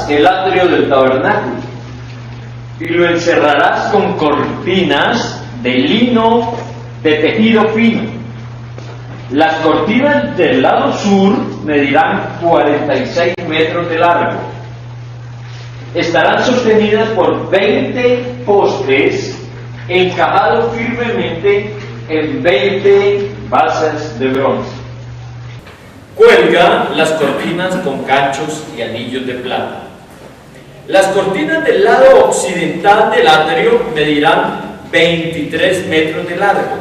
encerrarás el atrio del tabernáculo y lo encerrarás con cortinas de lino de tejido fino. Las cortinas del lado sur medirán 46 metros de largo. Estarán sostenidas por 20 postes encajados firmemente en 20 bases de bronce. Cuelga las cortinas con ganchos y anillos de plata. Las cortinas del lado occidental del atrio medirán 23 metros de largo.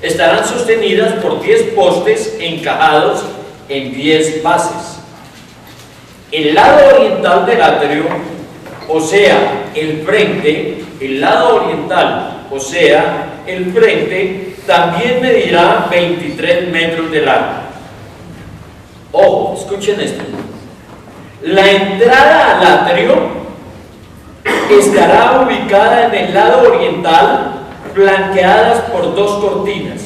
Estarán sostenidas por 10 postes encajados en 10 bases. El lado oriental del atrio, o sea, el frente, el lado oriental, o sea, el frente, también medirá 23 metros de largo. Ojo, escuchen esto. La entrada al atrio estará ubicada en el lado oriental, flanqueadas por 2 cortinas.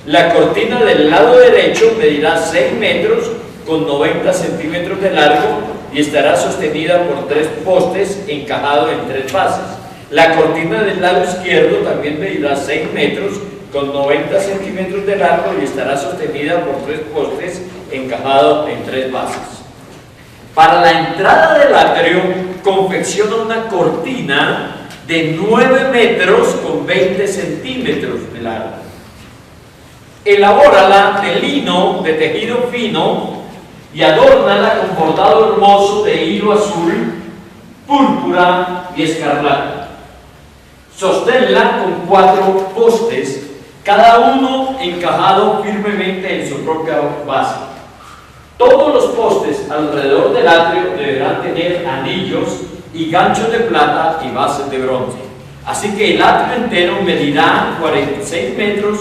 La cortina del lado derecho medirá 6 metros con 90 centímetros de largo y estará sostenida por 3 postes encajados en 3 bases. La cortina del lado izquierdo también medirá 6 metros con 90 centímetros de largo y estará sostenida por 3 postes encajados en 3 bases. Para la entrada del atrio, confecciona una cortina de 9 metros con 20 centímetros de largo. Elabórala de lino de tejido fino y adórnala con bordado hermoso de hilo azul, púrpura y escarlata. Sosténla con 4 postes, cada uno encajado firmemente en su propia base. Todos los postes alrededor del atrio deberán tener anillos y ganchos de plata y bases de bronce. Así que el atrio entero medirá 46 metros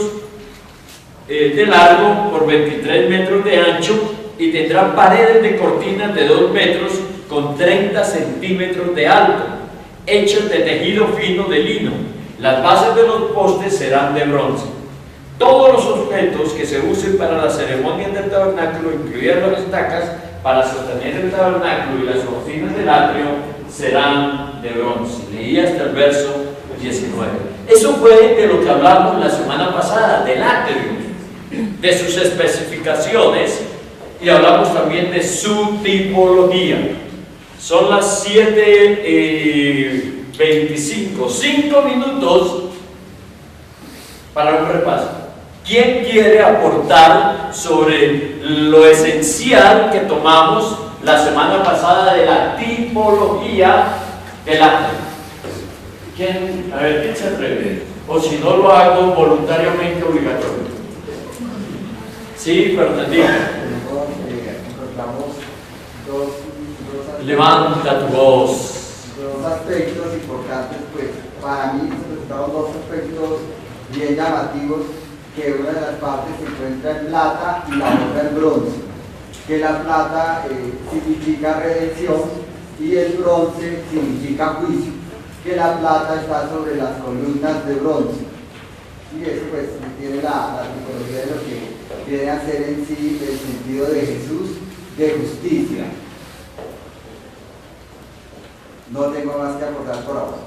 de largo por 23 metros de ancho y tendrá paredes de cortinas de 2 metros con 30 centímetros de alto, hechas de tejido fino de lino. Las bases de los postes serán de bronce. Todos los objetos que se usen para las ceremonias del tabernáculo, incluidas las estacas para sostener el tabernáculo y las cortinas del atrio, serán de bronce. Leí hasta el verso 19. Eso fue de lo que hablamos la semana pasada, del atrio, de sus especificaciones, y hablamos también de su tipología. Son las 7:25, 5 minutos para un repaso. ¿Quién quiere aportar sobre lo esencial que tomamos la semana pasada de la tipología del atrio? ¿Quién? A ver, ¿quién se atreve? O si no, lo hago voluntariamente obligatorio. Sí, Fernandito. Encontramos dos Levanta tu voz. Dos aspectos importantes, pues para mí se presentaron 2 aspectos bien llamativos, que una de las partes se encuentra en plata y la otra en bronce. Que la plata significa redención y el bronce significa juicio. Que la plata está sobre las columnas de bronce. Y eso pues tiene la tipología de lo que quiere hacer en sí el sentido de Jesús de justicia. No tengo más que aportar por ahora.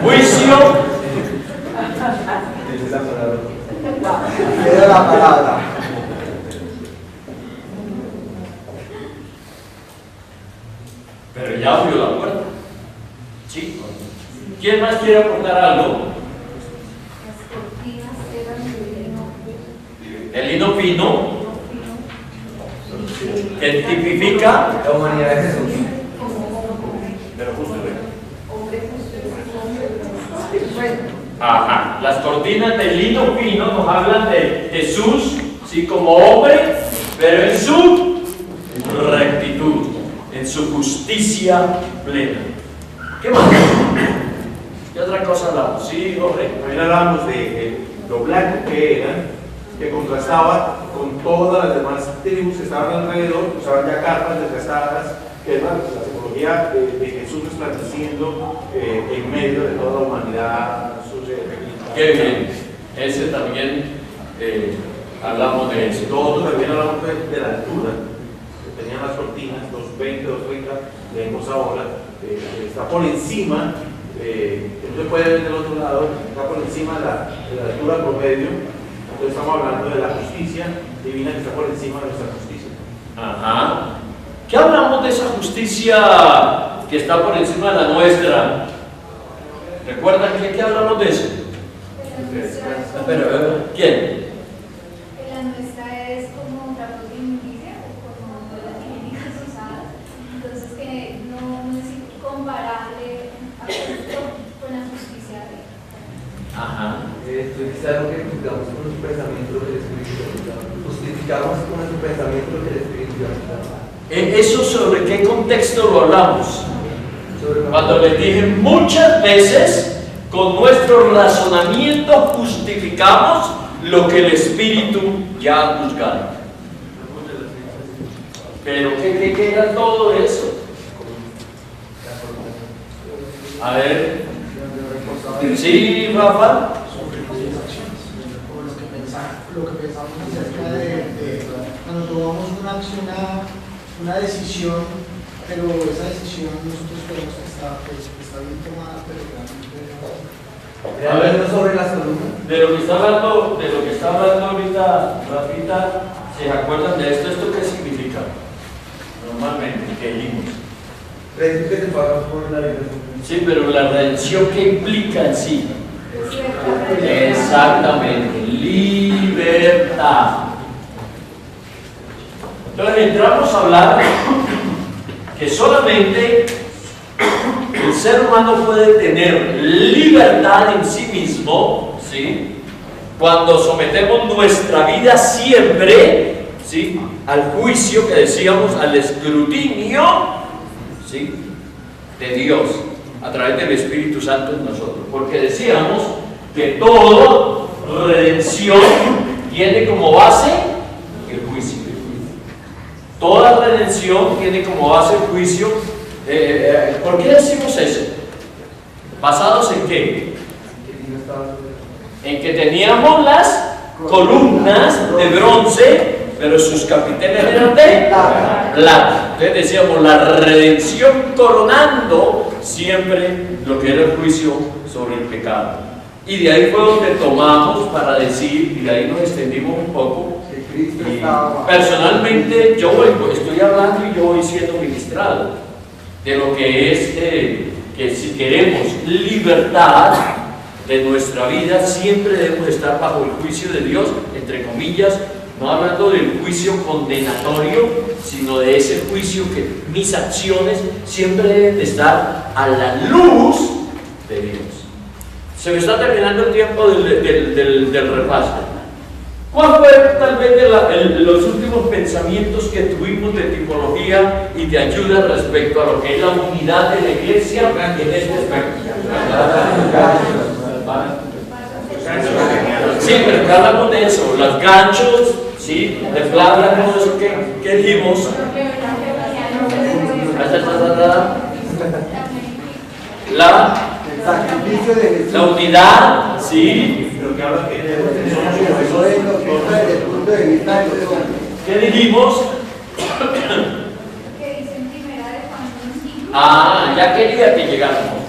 Juicio. Quiero la palabra. Pero ya abrió la puerta. ¿Sí? ¿Quién más quiere aportar algo? Las cortinas eran de lino. El lino fino, que tipifica La humanidad de Jesús. pero justo ve. Hombre justo. Ajá. Las cortinas de lino fino nos hablan de Jesús, sí, como hombre, pero en su rectitud, en su justicia plena. ¿Qué más? ¿Qué otra cosa hablamos? Sí, Jorge. También hablábamos de lo blanco que eran, que contrastaba con todas las demás tribus que estaban alrededor, usaban ya capas desgastadas, que es la simbología de Jesús resplandeciendo en medio de toda la humanidad. Qué bien. Ese también hablamos de eso. Nosotros también hablamos de la altura, tenían las cortinas, 220, 230, leemos ahora, está por encima, no se puede ver del otro lado, está por encima de la altura promedio. Entonces estamos hablando de la justicia divina que está por encima de nuestra justicia. Ajá. ¿Qué hablamos de esa justicia que está por encima de la nuestra? ¿Recuerdan qué hablamos de eso? ¿Quién? La nuestra es como tratos de injusticia o como las técnicas usadas, entonces que no es comparable a esto con la justicia de Dios. Ajá. Esto es algo que juzgamos con nuestro pensamiento lo que el Espíritu nos da. Justificamos con nuestro pensamiento lo que el Espíritu nos da. ¿Eso sobre qué contexto lo hablamos? Cuando les dije muchas veces, con nuestro razonamiento justificamos lo que el Espíritu ya ha juzgado. Pero ¿qué era todo eso? A ver. Sí, Rafa. Lo que pensamos acerca de cuando tomamos una decisión, pero esa decisión nosotros creemos que está bien tomada, pero realmente no. Hablando sobre las columnas. De lo que está hablando ahorita, Rafita, ¿se acuerdan de esto? ¿Esto qué significa? Normalmente, ¿qué dijimos? Precio que te pagan por la vida. Sí, pero la redención, ¿qué implica en sí? Exactamente, libertad. Entonces entramos a hablar que solamente el ser humano puede tener libertad en sí mismo, ¿sí?, cuando sometemos nuestra vida siempre, ¿sí?, al juicio que decíamos, al escrutinio, ¿sí?, de Dios a través del Espíritu Santo en nosotros, porque decíamos que toda redención tiene como base el juicio. Toda redención tiene como base el juicio. ¿Por qué decimos eso? ¿Basados en qué? En que teníamos las columnas de bronce, pero sus capiteles eran de plata. Entonces decíamos la redención coronando siempre lo que era el juicio sobre el pecado. Y de ahí fue donde tomamos para decir, y de ahí nos extendimos un poco. Personalmente yo estoy hablando y yo voy siendo ministrado de lo que es que si queremos libertad de nuestra vida siempre debemos estar bajo el juicio de Dios, entre comillas, no hablando del juicio condenatorio, sino de ese juicio que mis acciones siempre deben de estar a la luz de Dios. Se me está terminando el tiempo del repaso. ¿Cuál fue tal vez los últimos pensamientos que tuvimos de tipología y de ayuda respecto a lo que es la unidad de la iglesia en este aspecto? Sí, pero que hablamos de eso, los ganchos, ¿sí?, de plata, todo eso que dijimos. El sacrificio de Jesús. La unidad, sí. Pero que habla que Eso es lo que está desde el punto de vista de los hombres. ¿Qué dijimos? Que dice en primera de Juan 1:5. Ya quería que llegáramos.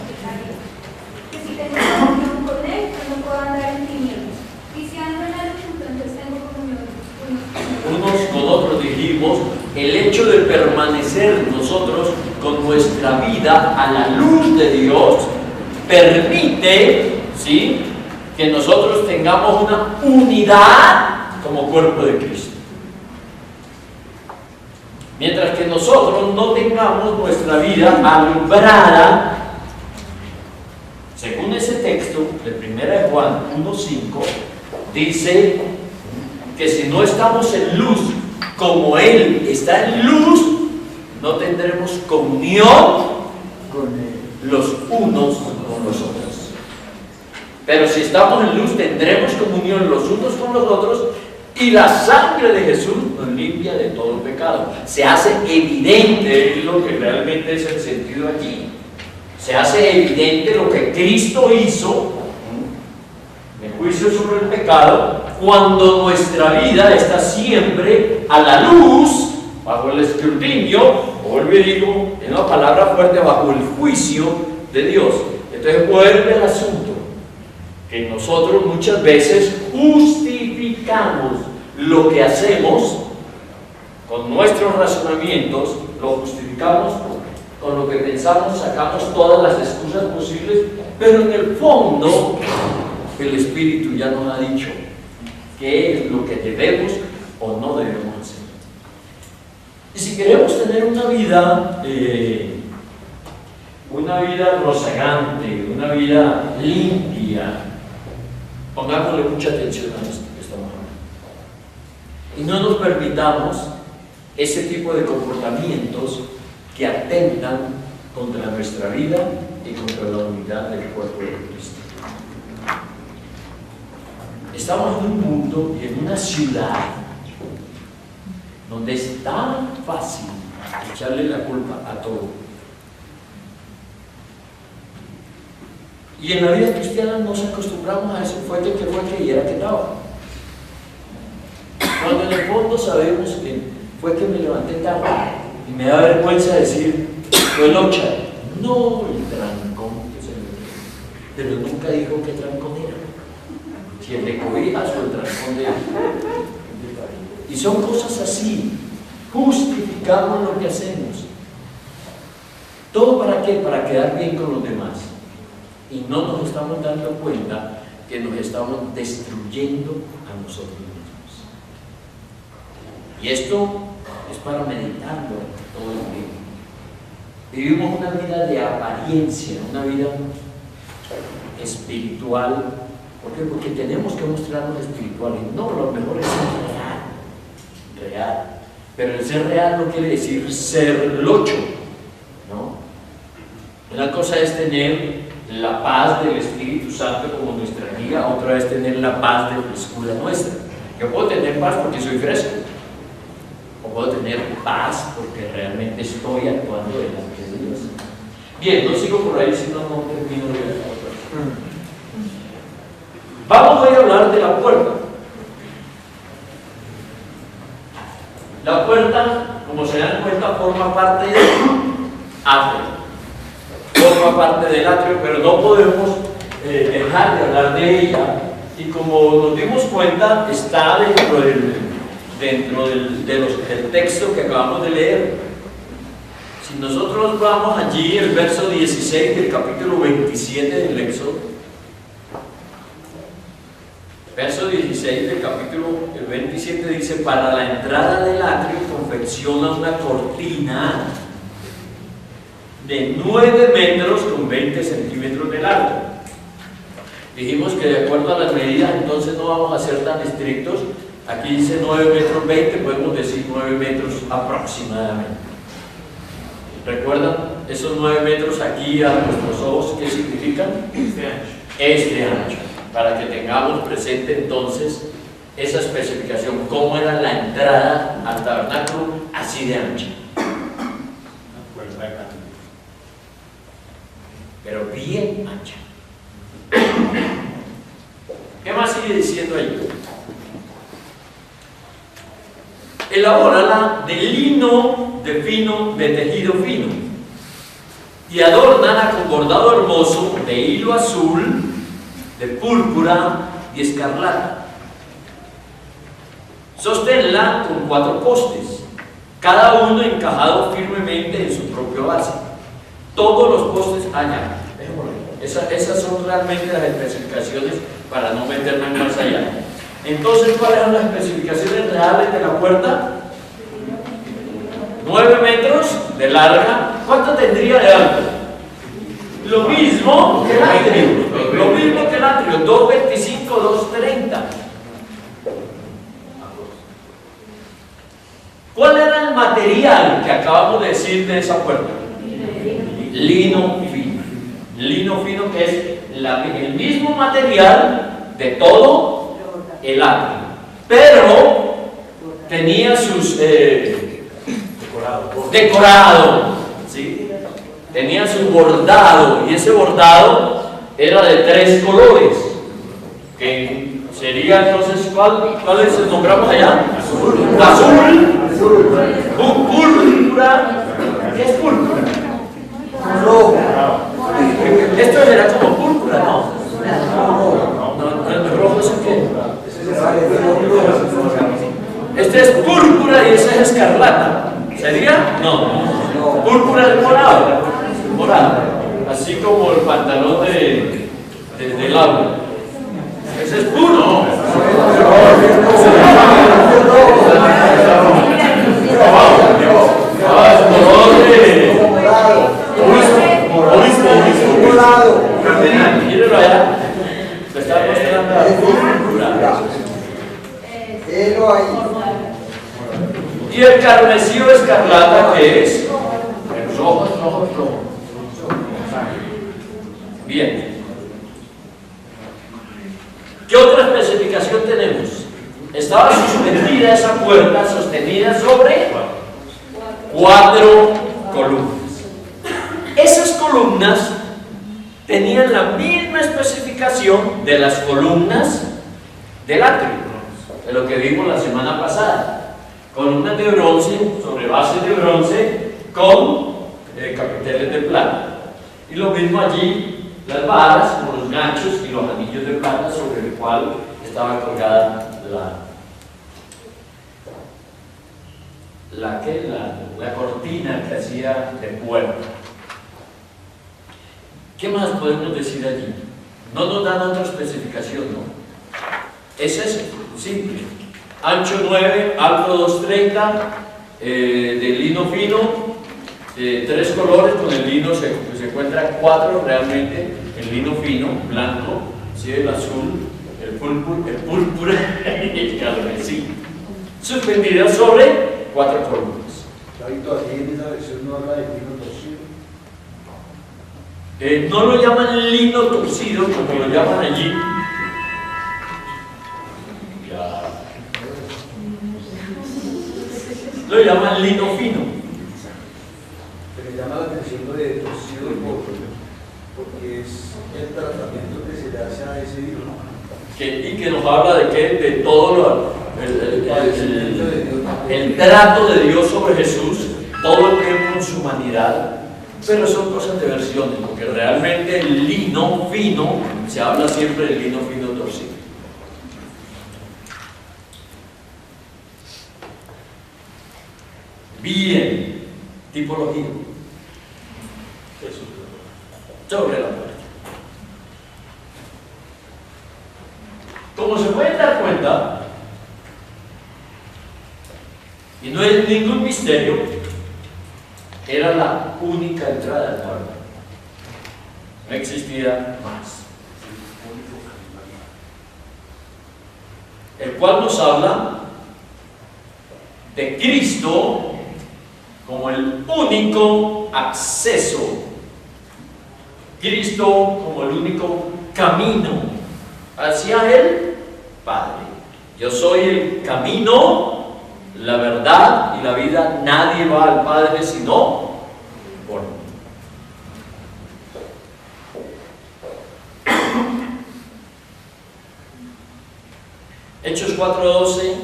Que si tengo comunión con él, yo no puedo andar en tinieblas. Y si ando en la luz, entonces tengo comunión Unos con otros dijimos, el hecho de permanecer nosotros con nuestra vida a la luz de Dios permite, ¿sí?, que nosotros tengamos una unidad como cuerpo de Cristo. Mientras que nosotros no tengamos nuestra vida alumbrada, según ese texto de 1 de Juan 1:5, dice que si no estamos en luz como Él está en luz, no tendremos comunión los unos con los otros. Pero si estamos en luz, tendremos comunión los unos con los otros, y la sangre de Jesús nos limpia de todo pecado. Se hace evidente lo que realmente es el sentido aquí. Se hace evidente lo que Cristo hizo, el juicio sobre el pecado, cuando nuestra vida está siempre a la luz bajo el escrutinio, vuelvo y digo, en una palabra fuerte, bajo el juicio de Dios. Entonces vuelve el asunto, que nosotros muchas veces justificamos lo que hacemos con nuestros razonamientos, lo justificamos con lo que pensamos, sacamos todas las excusas posibles, pero en el fondo el Espíritu ya nos ha dicho qué es lo que debemos o no debemos hacer. Y si queremos tener una vida rozagante, una vida limpia, pongámosle mucha atención a esto que estamos hablando. Y no nos permitamos ese tipo de comportamientos que atentan contra nuestra vida y contra la unidad del cuerpo de Cristo. Estamos en un mundo y en una ciudad donde es tan fácil echarle la culpa a todo. Y en la vida cristiana nos acostumbramos a eso, fue que y era que estaba. Cuando en el fondo sabemos que fue que me levanté tarde y me da vergüenza decir, fue Locha, no el trancón que se me dio, pero nunca dijo qué trancón era, si el de cobijas o el trancón de él. Y son cosas así, justificamos lo que hacemos. ¿Todo para qué? Para quedar bien con los demás. Y no nos estamos dando cuenta que nos estamos destruyendo a nosotros mismos. Y esto es para meditarlo todo el tiempo. Vivimos una vida de apariencia, una vida espiritual. ¿Por qué? Porque tenemos que mostrarnos espirituales. No, lo mejor es ser real. Pero el ser real no quiere decir ser locho, ¿no? Una cosa es tener la paz del Espíritu Santo como nuestra amiga, otra es tener la paz de frescura nuestra. Yo puedo tener paz porque soy fresco, o puedo tener paz porque realmente estoy actuando delante de Dios. Bien, no sigo por ahí, si no, no termino de ver. Vamos hoy a hablar de la puerta. La puerta, como se dan cuenta, forma parte del atrio. Forma parte del atrio, pero no podemos dejar de hablar de ella. Y como nos dimos cuenta, está del texto que acabamos de leer. Si nosotros vamos allí, el verso 16 del capítulo 27 del Éxodo, verso 16 del capítulo 27 dice: para la entrada del atrio confecciona una cortina de 9 metros con 20 centímetros de largo. Dijimos que de acuerdo a las medidas, entonces no vamos a ser tan estrictos. Aquí dice 9 metros 20, podemos decir 9 metros aproximadamente. ¿Recuerdan esos 9 metros aquí a nuestros ojos? ¿Qué significan? Este ancho. Para que tengamos presente entonces esa especificación, cómo era la entrada al tabernáculo, así de ancha. Pero bien ancha. ¿Qué más sigue diciendo ahí? Elabórala de lino de tejido fino, y adórnala con bordado hermoso de hilo azul, de púrpura y escarlata. Sosténla con 4 postes, cada uno encajado firmemente en su propia base. Todos los postes allá. Esas son realmente las especificaciones para no meternos más allá. Entonces, ¿cuáles son las especificaciones reales de la puerta? 9 metros de larga. ¿Cuánto tendría de alto? Lo mismo que el atrio. Lo mismo que el atrio. 2.25, 2.30. ¿Cuál era el material que acabamos de decir de esa puerta? Lino fino. Lino fino, que es el mismo material de todo el atrio, pero tenía sus decorado, ¿sí? Tenía su bordado, y ese bordado era de 3 colores, que sería entonces, ¿cuáles nombramos allá? Azul, Púrpura. ¿Qué es púrpura? Rojo. Esto será como púrpura, ¿no? El rojo es el qué. Este es púrpura y ese es escarlata. ¿Sería? No. Púrpura es morado. Morado. Así como el pantalón de Laura. Ese es puro. Míralo allá. Te está mostrando la púrpura. Y el carmesí o escarlata, ¿qué es? El rojo. Bien. ¿Qué otra especificación tenemos? Estaba suspendida esa puerta, sostenida sobre 4 columnas. Esas columnas tenían la misma especificación de las columnas del atrio, de lo que vimos la semana pasada. Columnas de bronce, sobre bases de bronce, con capiteles de plata. Y lo mismo allí, las varas, con los ganchos y los anillos de plata sobre el cual estaba colgada la cortina que hacía de puerta. ¿Qué más podemos decir allí? No nos dan otra especificación, ¿no? Es ese, simple. Ancho 9, alto 2.30, de lino fino, 3 colores. Con el lino se encuentran 4 realmente. El lino fino, blanco, ¿sí? El azul, el púrpura y el carmesí. Suspendida sobre 4 columnas. Ahí en esa versión no habla de lino torcido. No lo llaman lino torcido como lo llaman allí. Lo llaman lino fino. Pero llama la atención lo de torcido porque es el tratamiento que se le hace a ese lino. Y que nos habla de qué, de todo el trato de Dios sobre Jesús, todo el tiempo en su humanidad. Pero son cosas de versiones, porque realmente el lino fino, se habla siempre del lino fino torcido. Bien, tipología. Sobre la puerta. Como se pueden dar cuenta, y no es ningún misterio, era la única entrada al puerto. No existía más. El cual nos habla de Cristo como el único acceso. Cristo como el único camino hacia el Padre. Yo soy el camino, la verdad y la vida. Nadie va al Padre sino por mí. Hechos 4:12.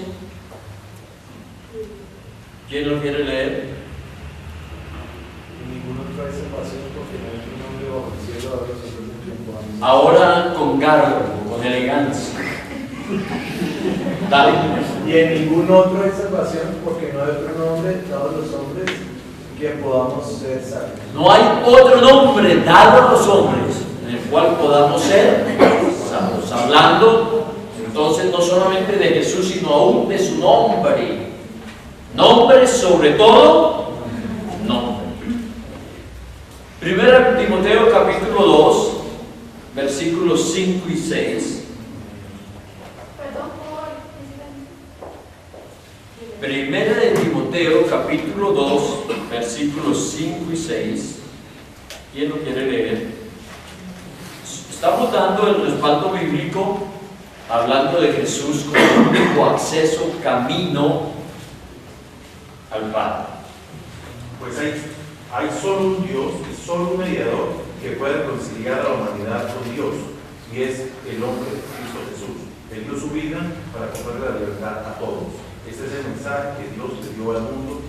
¿Quién lo quiere leer? Ninguno trae salvación porque no hay otro nombre bajo el cielo dado a los hombres en que podamos. Ahora con garbo, con elegancia. Dale. Y en ningún otro hay salvación porque no hay otro nombre dado a los hombres que podamos ser salvos. No hay otro nombre dado a los hombres en el cual podamos ser salvos. Hablando entonces no solamente de Jesús, sino aún de su nombre. Nombre sobre todo, nombre. Primera Timoteo capítulo 2, versículos 5 y 6. Primera de Timoteo capítulo 2, versículos 5 y 6. ¿Quién lo quiere leer? Estamos dando el respaldo bíblico hablando de Jesús como el único acceso, camino al Padre. Pues hay solo un Dios y solo un mediador que puede reconciliar a la humanidad con Dios, y es el hombre Cristo Jesús. Él dio su vida para comprarle la libertad a todos. Este es el mensaje que Dios le dio al mundo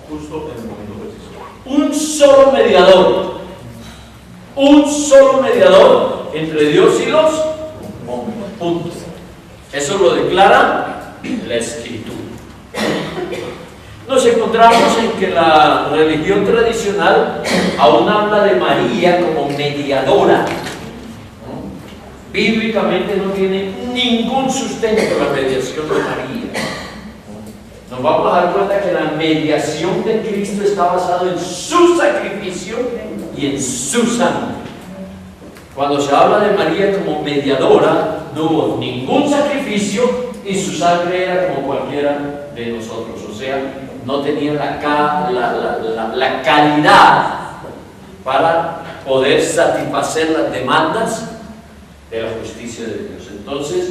justo en el momento preciso. Un solo mediador. Un solo mediador entre Dios y los hombres. Punto. Eso lo declara la Escritura. Nos encontramos en que la religión tradicional aún habla de María como mediadora. Bíblicamente no tiene ningún sustento la mediación de María. Nos vamos a dar cuenta que la mediación de Cristo está basada en su sacrificio y en su sangre. Cuando se habla de María como mediadora, no hubo ningún sacrificio y su sangre era como cualquiera de nosotros. O sea, no tenía la calidad para poder satisfacer las demandas de la justicia de Dios. Entonces,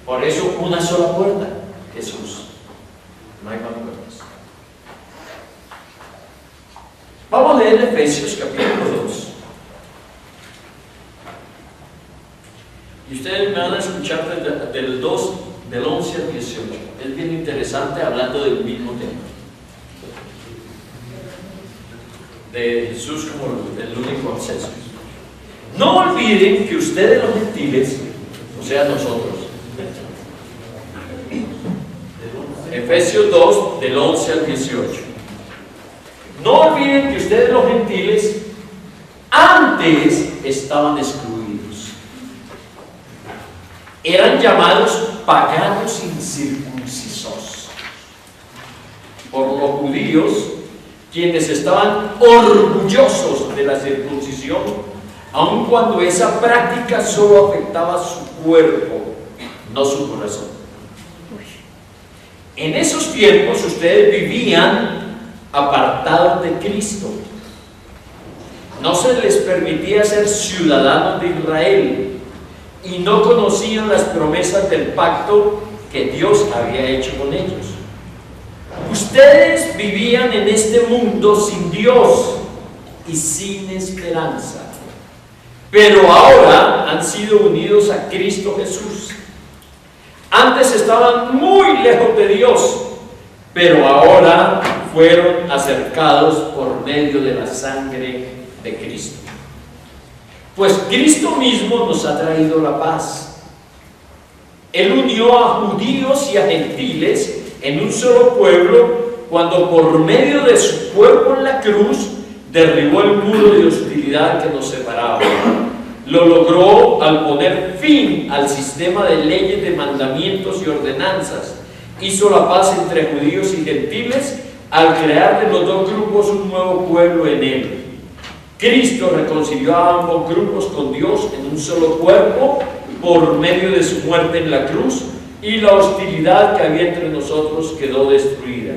por eso una sola puerta, Jesús. No hay más puertas. Vamos a leer Efesios capítulo 2. Y ustedes me van a escuchar del 2, del 11 al 18. Es bien interesante hablando del mismo tema. De Jesús como el único acceso. No olviden que ustedes los gentiles, o sea nosotros, Efesios 2, del 11 al 18. No olviden que ustedes los gentiles antes estaban excluidos. Eran llamados paganos incircuncisos por los judíos, quienes estaban orgullosos de la circuncisión, aun cuando esa práctica solo afectaba su cuerpo, no su corazón. En esos tiempos ustedes vivían apartados de Cristo. No se les permitía ser ciudadanos de Israel y no conocían las promesas del pacto que Dios había hecho con ellos. Ustedes vivían en este mundo sin Dios y sin esperanza, pero ahora han sido unidos a Cristo Jesús. Antes estaban muy lejos de Dios, pero ahora fueron acercados por medio de la sangre de Cristo. Pues Cristo mismo nos ha traído la paz. Él unió a judíos y a gentiles en un solo pueblo cuando por medio de su cuerpo en la cruz derribó el muro de hostilidad que nos separaba. Lo logró al poner fin al sistema de leyes, de mandamientos y ordenanzas. Hizo la paz entre judíos y gentiles al crear de los dos grupos un nuevo pueblo en él. Cristo reconcilió a ambos grupos con Dios en un solo cuerpo por medio de su muerte en la cruz, y la hostilidad que había entre nosotros quedó destruida.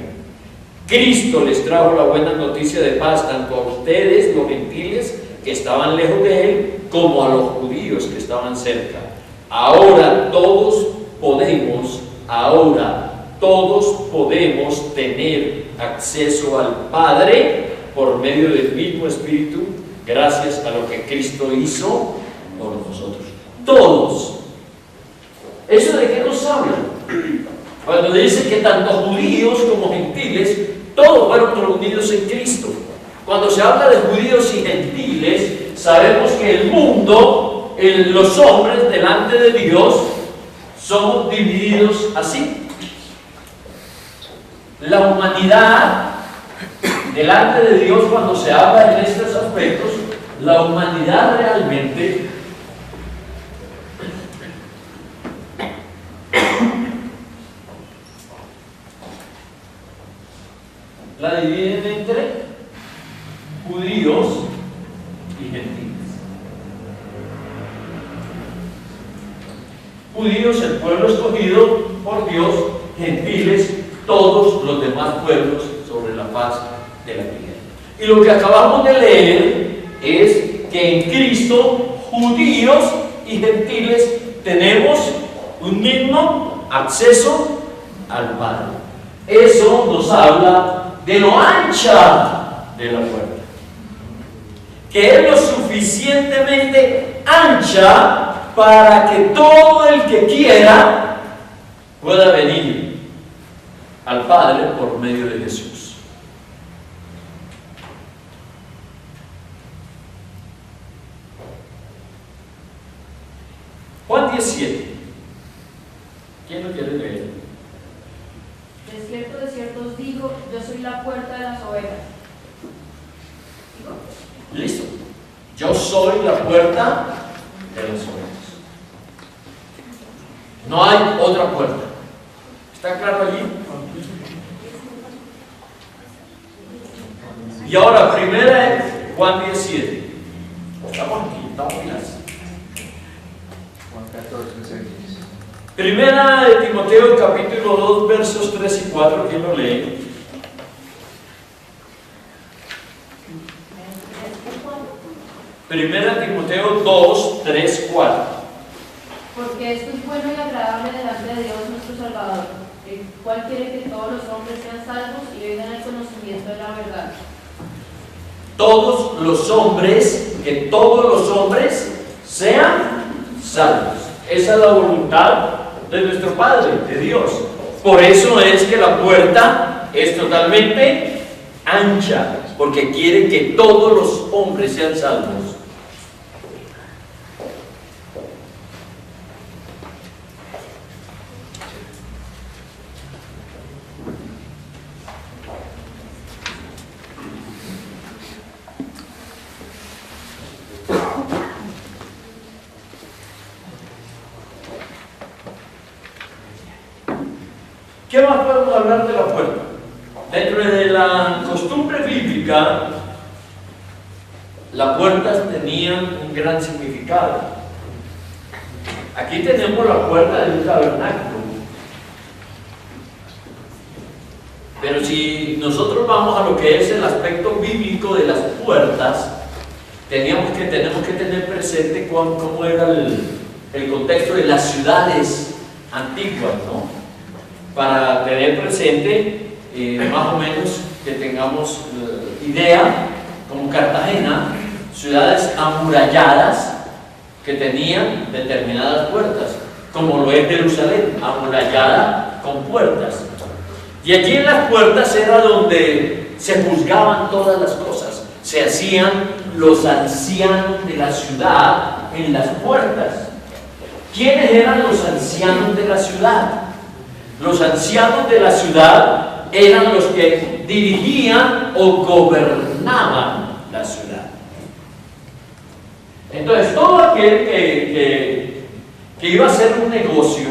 Cristo les trajo la buena noticia de paz tanto a ustedes, los gentiles, que estaban lejos de él, como a los judíos que estaban cerca. Ahora todos podemos tener acceso al Padre por medio del mismo Espíritu, gracias a lo que Cristo hizo por nosotros. Todos. ¿Eso de qué nos habla? Cuando dice que tanto judíos como gentiles, todos fueron reunidos en Cristo. Cuando se habla de judíos y gentiles, sabemos que el mundo, los hombres delante de Dios, somos divididos así. La humanidad delante de Dios, cuando se habla en estos aspectos, la humanidad realmente la dividen entre judíos y gentiles. Judíos, el pueblo escogido por Dios; gentiles, todos los demás pueblos sobre la faz de la tierra. Y lo que acabamos de leer es que en Cristo judíos y gentiles tenemos un mismo acceso al Padre. Eso nos habla de lo ancha de la puerta, que es lo suficientemente ancha para que todo el que quiera pueda venir. al Padre por medio de Jesús. Juan 17. ¿Quién lo quiere leer? De cierto os digo, yo soy la puerta de las ovejas. ¿Digo? Listo. Yo soy la puerta de las ovejas. No hay otra puerta. ¿Está claro allí? Y ahora, primera es Juan 17. Estamos aquí, estamos en clase. Juan 14, 6. Primera de Timoteo, capítulo 2, versos 3 y 4. ¿Quién lo lee? Primera de Timoteo 2, 3, 4. Porque esto es bueno y agradable delante de Dios nuestro Salvador, el cual quiere que todos los hombres sean salvos y vengan al conocimiento de la verdad. Todos los hombres, que todos los hombres sean salvos. Esa es la voluntad de nuestro Padre, de Dios. Por eso es que la puerta es totalmente ancha, porque quiere que todos los hombres sean salvos. ¿Qué más podemos hablar de la puerta? Dentro de la costumbre bíblica, las puertas tenían un gran significado. Aquí tenemos la puerta de un tabernáculo. Pero si nosotros vamos a lo que es el aspecto bíblico de las puertas, tenemos que tener presente cómo era el contexto de las ciudades antiguas, ¿no? Para tener presente, más o menos, que tengamos idea, como Cartagena, ciudades amuralladas que tenían determinadas puertas, como lo es Jerusalén, amurallada con puertas. Y allí en las puertas era donde se juzgaban todas las cosas, se hacían los ancianos de la ciudad en las puertas. ¿Quiénes eran los ancianos de la ciudad? Los ancianos de la ciudad eran los que dirigían o gobernaban la ciudad. Entonces, todo aquel que iba a hacer un negocio,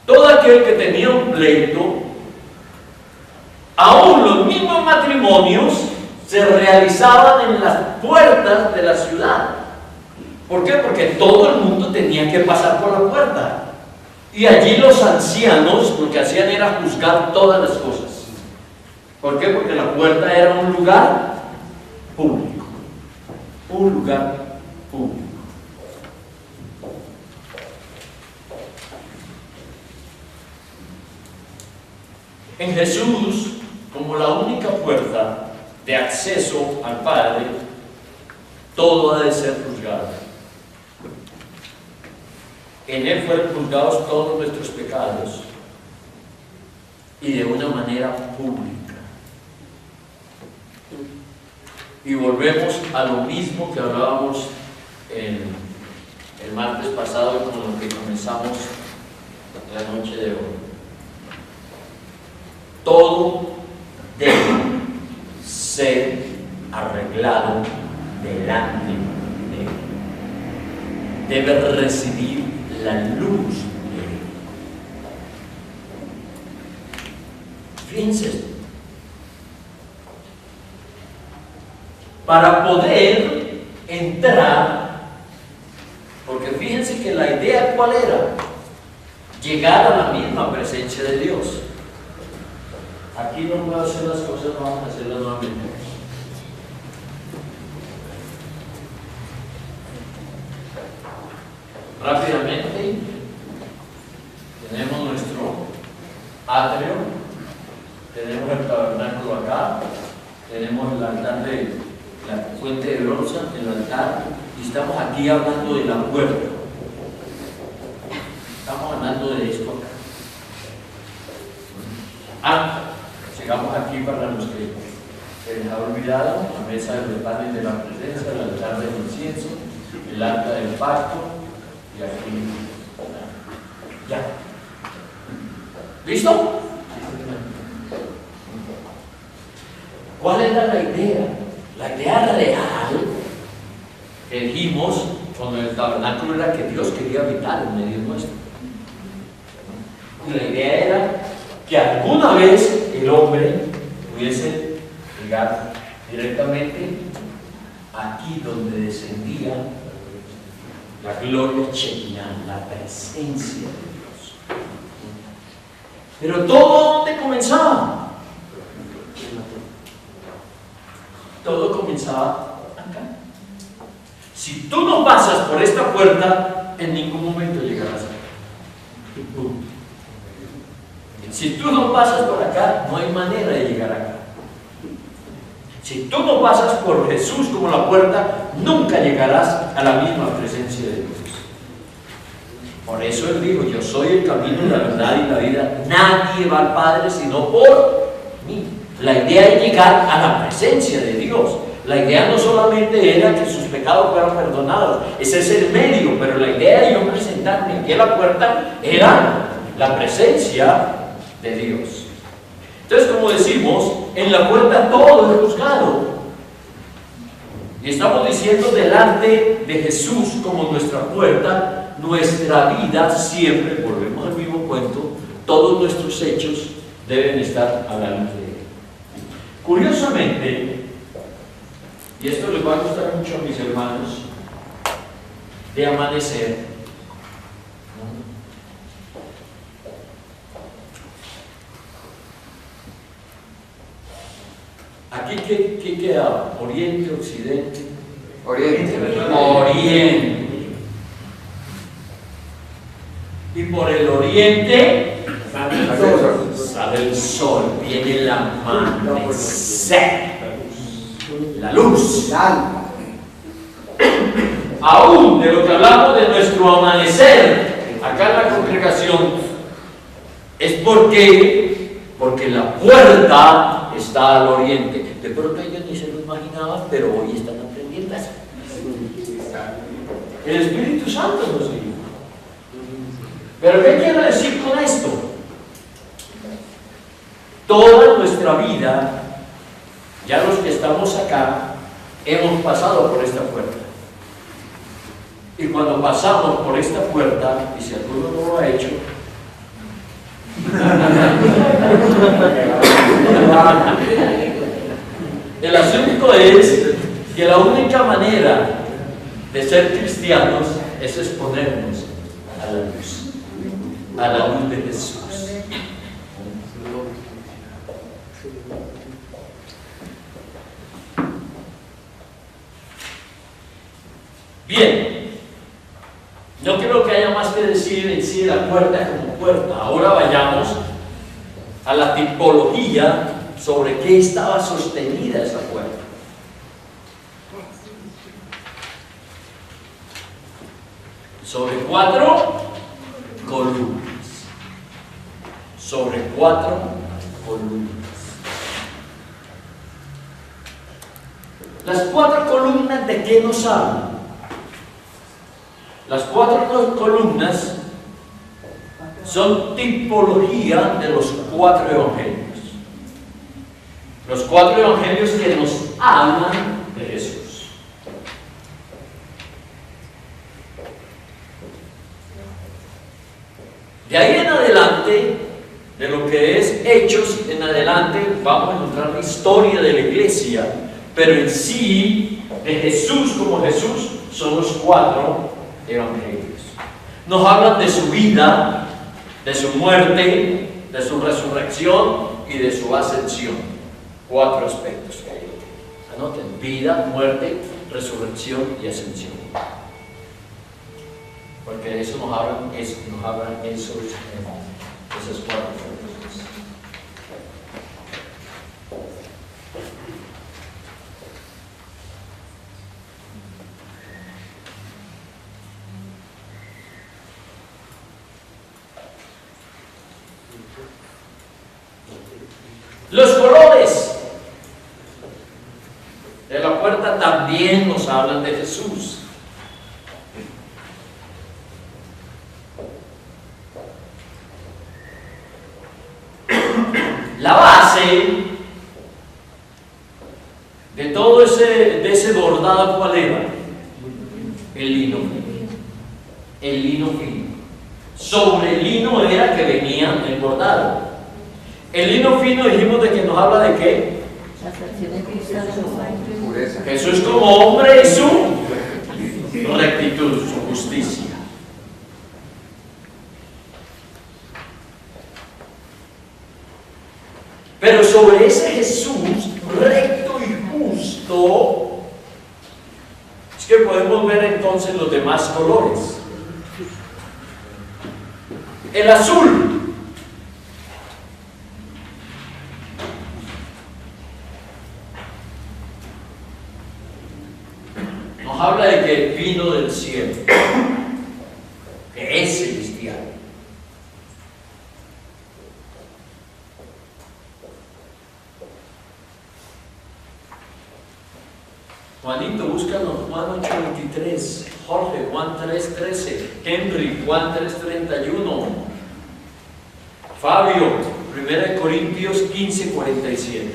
todo aquel que tenía un pleito, aún los mismos matrimonios se realizaban en las puertas de la ciudad. ¿Por qué? Porque todo el mundo tenía que pasar por la puerta. Y allí los ancianos lo que hacían era juzgar todas las cosas. ¿Por qué? Porque la puerta era un lugar público. Un lugar público. En Jesús, como la única puerta de acceso al Padre, todo ha de ser juzgado. En Él fueron juzgados todos nuestros pecados y de una manera pública. Y volvemos a lo mismo que hablábamos el martes pasado con lo que comenzamos la noche de hoy. Todo debe ser arreglado delante de Él. Debe recibir la luz de Él. Fíjense esto. Para poder entrar, porque fíjense que la idea ¿cuál era? Llegar a la misma presencia de Dios. Aquí no voy a hacer las cosas, vamos a hacerlas nuevamente. Rápidamente, tenemos nuestro atrio, tenemos el tabernáculo acá, tenemos el altar de la fuente de bronce, el altar, y estamos aquí hablando de la puerta. Estamos hablando de esto acá. Sigamos aquí para los que se les ha olvidado: la mesa de los panes de la presencia, el altar del incienso, el arca del pacto, y aquí ya. ¿Listo? ¿Cuál era la idea? La idea real que dijimos con el tabernáculo era que Dios quería habitar en medio nuestro. Y la idea era que alguna vez el hombre pudiese llegar directamente aquí donde descendía la gloria chequina, la presencia de Dios. Pero todo, ¿dónde comenzaba? Todo comenzaba acá. Si tú no pasas por esta puerta, en ningún momento llegarás acá. Punto. Si tú no pasas por acá, no hay manera de llegar acá. Si tú no pasas por Jesús como la puerta, nunca llegarás a la misma presencia de Dios. Por eso Él dijo: yo soy el camino, la verdad y la vida. Nadie va al Padre sino por mí. La idea es llegar a la presencia de Dios. La idea no solamente era que sus pecados fueran perdonados, ese es el medio, pero la idea de yo presentarme aquí a la puerta era la presencia de Dios. Entonces, como decimos, en la puerta todo es juzgado. Y estamos diciendo, delante de Jesús como nuestra puerta, nuestra vida siempre, volvemos al mismo cuento, todos nuestros hechos deben estar a la luz de Él. Curiosamente, y esto les va a gustar mucho a mis hermanos, de amanecer, aquí ¿qué queda? ¿Oriente, occidente? Oriente. Y por el oriente sale el sol, viene el amanecer, la luz. Aún de lo que hablamos de nuestro amanecer acá en la congregación, es porque la puerta está al oriente. De pronto ellos ni se lo imaginaban, pero hoy están aprendiendo eso. El Espíritu Santo nos dijo. Pero ¿qué quiero decir con esto? Toda nuestra vida, ya los que estamos acá, hemos pasado por esta puerta. Y cuando pasamos por esta puerta, y si alguno no lo ha hecho, el asunto es que la única manera de ser cristianos es exponernos a la luz de Jesús. Bien, no creo que haya más que decir en sí de la puerta como puerta. Ahora vayamos a la tipología sobre qué estaba sostenida esa puerta. Sobre 4 columnas. Sobre 4 columnas. Las 4 columnas, ¿de qué nos hablan? Las 4 columnas son tipología de los 4 evangelios. Los 4 evangelios que nos hablan de Jesús. De ahí en adelante, de lo que es Hechos en adelante, vamos a encontrar la historia de la iglesia, pero en sí, de Jesús como Jesús, son los 4 evangelios. Nos hablan de su vida, de su muerte, de su resurrección y de su ascensión. 4 aspectos que hay. Anoten: vida, muerte, resurrección y ascensión. Porque de eso nos hablan esas 4 cosas. Los colores de la puerta también nos hablan de Jesús. La base de todo ese bordado, ¿cuál era? El lino. El lino fino. Sobre el lino era que venía el bordado. El lino fino dijimos de que nos habla de qué. Jesús como hombre y su rectitud, su justicia. Pero sobre ese Jesús recto y justo es que podemos ver entonces los demás colores. El azul nos habla de que vino del cielo, que es celestial. Juanito, búscanos Juan 8:23, Jorge, Juan 3:13, Henry, Juan 3:31, Fabio, 1 Corintios 15:47.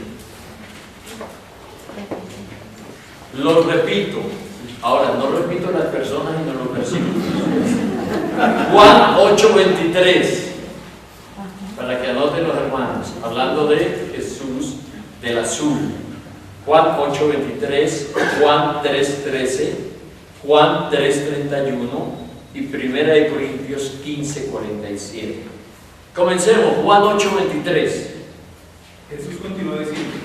Lo repito, ahora no repito las personas y no los versículos. Juan 8:23, para que anoten los hermanos, hablando de Jesús del azul. Juan 8:23, Juan 3:13, Juan 3:31 y 1 Corintios 15:47. Comencemos, Juan 8:23. Jesús continuó diciendo: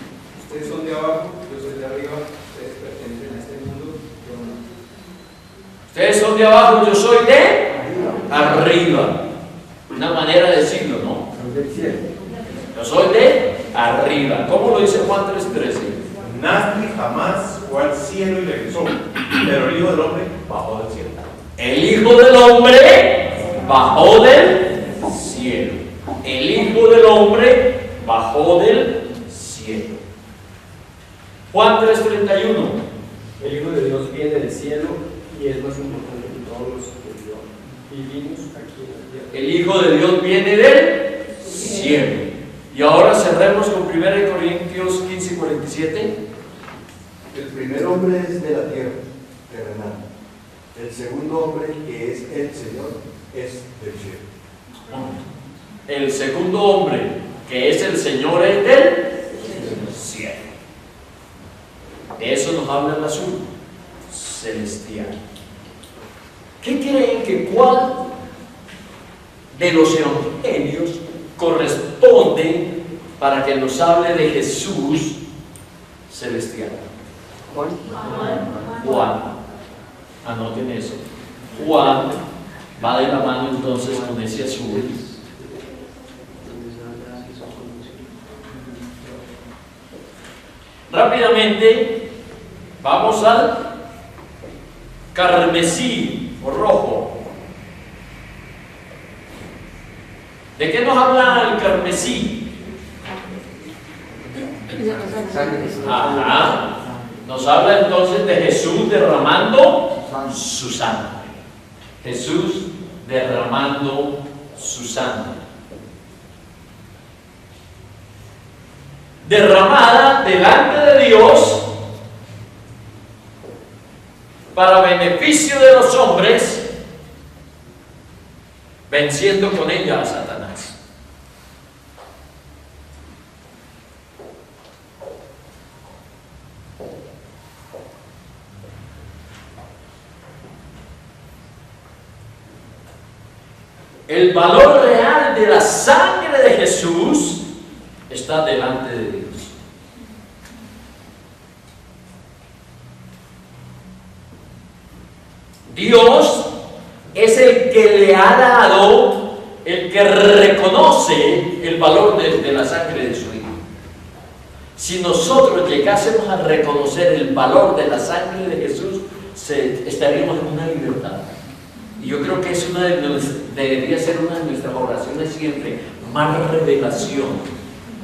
ustedes son de abajo, yo soy de arriba, ustedes pertenecen a este mundo, yo no. Ustedes son de abajo, yo soy de arriba. Una manera de decirlo, ¿no? Yo soy de arriba. ¿Cómo lo dice Juan 3:13? Nadie jamás fue al cielo y regresó, pero el Hijo del Hombre bajó del cielo. El Hijo del Hombre bajó del cielo. El Hijo del Hombre bajó del cielo. Juan 3:31. El Hijo de Dios viene del cielo y es más importante que todos los que vivimos aquí en la tierra. El Hijo de Dios viene del cielo. Y ahora cerremos con 1 Corintios 15:47. El primer hombre es de la tierra, terrenal. El segundo hombre, que es el Señor, es del cielo. El segundo hombre, que es el Señor, es del cielo. De eso nos habla el azul, celestial. ¿Qué creen que cuál de los evangelios corresponde para que nos hable de Jesús celestial? Juan. Anoten eso. Juan va de la mano entonces con ese azul. Rápidamente vamos al carmesí o rojo. ¿De qué nos habla el carmesí? Ajá. Nos habla entonces de Jesús derramando su sangre. Jesús derramando su sangre. Derramada delante de Dios para beneficio de los hombres, venciendo con ella a Satanás. El valor real de la sangre de Jesús está delante de Dios. Dios es el que le ha dado, el que reconoce el valor de la sangre de su Hijo. Si nosotros llegásemos a reconocer el valor de la sangre de Jesús, estaríamos en una libertad. Y yo creo que es debería ser una de nuestras oraciones siempre, más revelación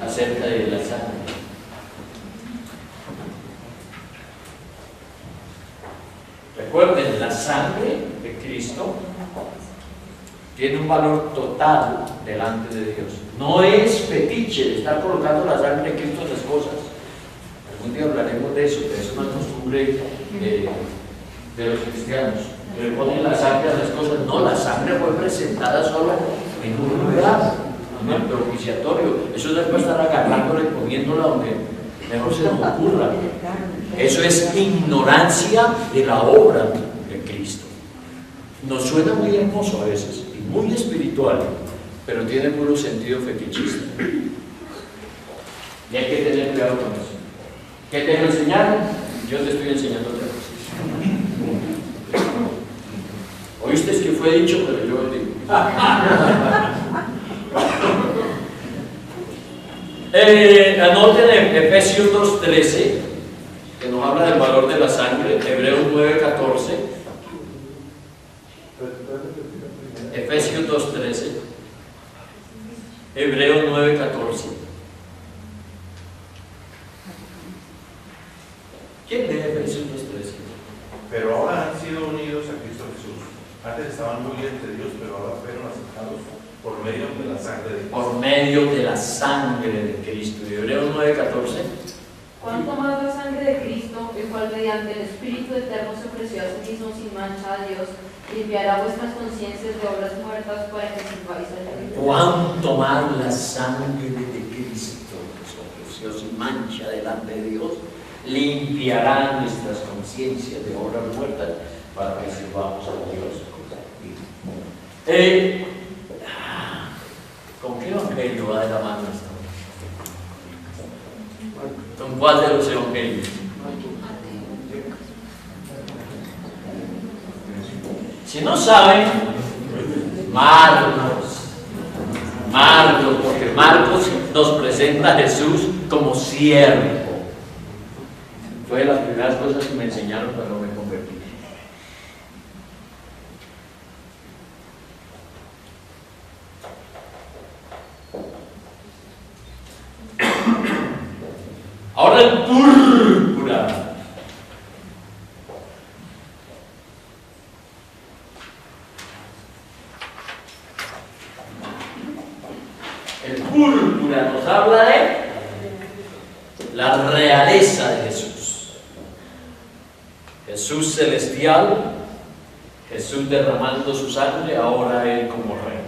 acerca de la sangre. Recuerden, la sangre de Cristo tiene un valor total delante de Dios. No es fetiche de estar colocando la sangre de Cristo en las cosas. Algún día hablaremos de eso, pero es una costumbre de los cristianos. Le ponen la sangre a las cosas. No, la sangre fue presentada solo en un lugar, en el propiciatorio. Eso no es para estar agarrándola y poniéndola donde mejor se nos ocurra. Eso es ignorancia de la obra de Cristo. Nos suena muy hermoso a veces y muy espiritual, pero tiene puro sentido fetichista. Y hay que tener cuidado con eso. ¿Qué te lo enseñaron? Yo te estoy enseñando otra cosa. Oíste que fue dicho, pero yo lo digo. Anoten en Efesios 2:13, que nos habla del valor de la sangre. Hebreos 9:14. Efesios 2:13. Hebreos 9:14. ¿Quién lee Efesios 2:13? Pero ahora han sido unidos a Cristo Jesús. Antes estaban muy lejos de Dios, pero ahora fueron aceptados por medio de la sangre de Cristo. Por medio de la sangre de Cristo. Y Hebreos 9:14. Cuanto más la sangre de Cristo, el cual mediante el Espíritu Eterno se ofreció a sí mismo sin mancha a Dios, limpiará vuestras conciencias de obras muertas para que sirváis al Espíritu. Cuanto más la sangre de Cristo se ofreció sin mancha delante de Dios, limpiará nuestras conciencias de obras muertas para que sirvamos a Dios. ¿Con qué evangelio va de la mano esta? ¿Con cuál de los evangelios? Si no saben, Marcos, porque Marcos nos presenta a Jesús como siervo. Fue de las primeras cosas que me enseñaron cuando me convertí. Ahora el púrpura. El púrpura nos habla de la realeza de Jesús. Jesús celestial, Jesús derramando su sangre, ahora Él como rey.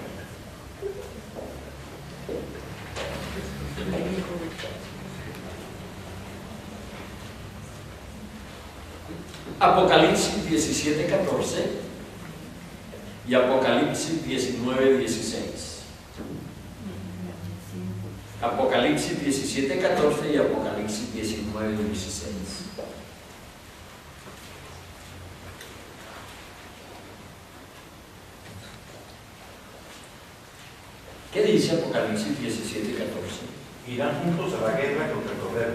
Apocalipsis 17:14 y Apocalipsis 19:16. Apocalipsis 17:14 y Apocalipsis 19:16. ¿Qué dice Apocalipsis 17:14? Irán juntos a la guerra contra el Cordero,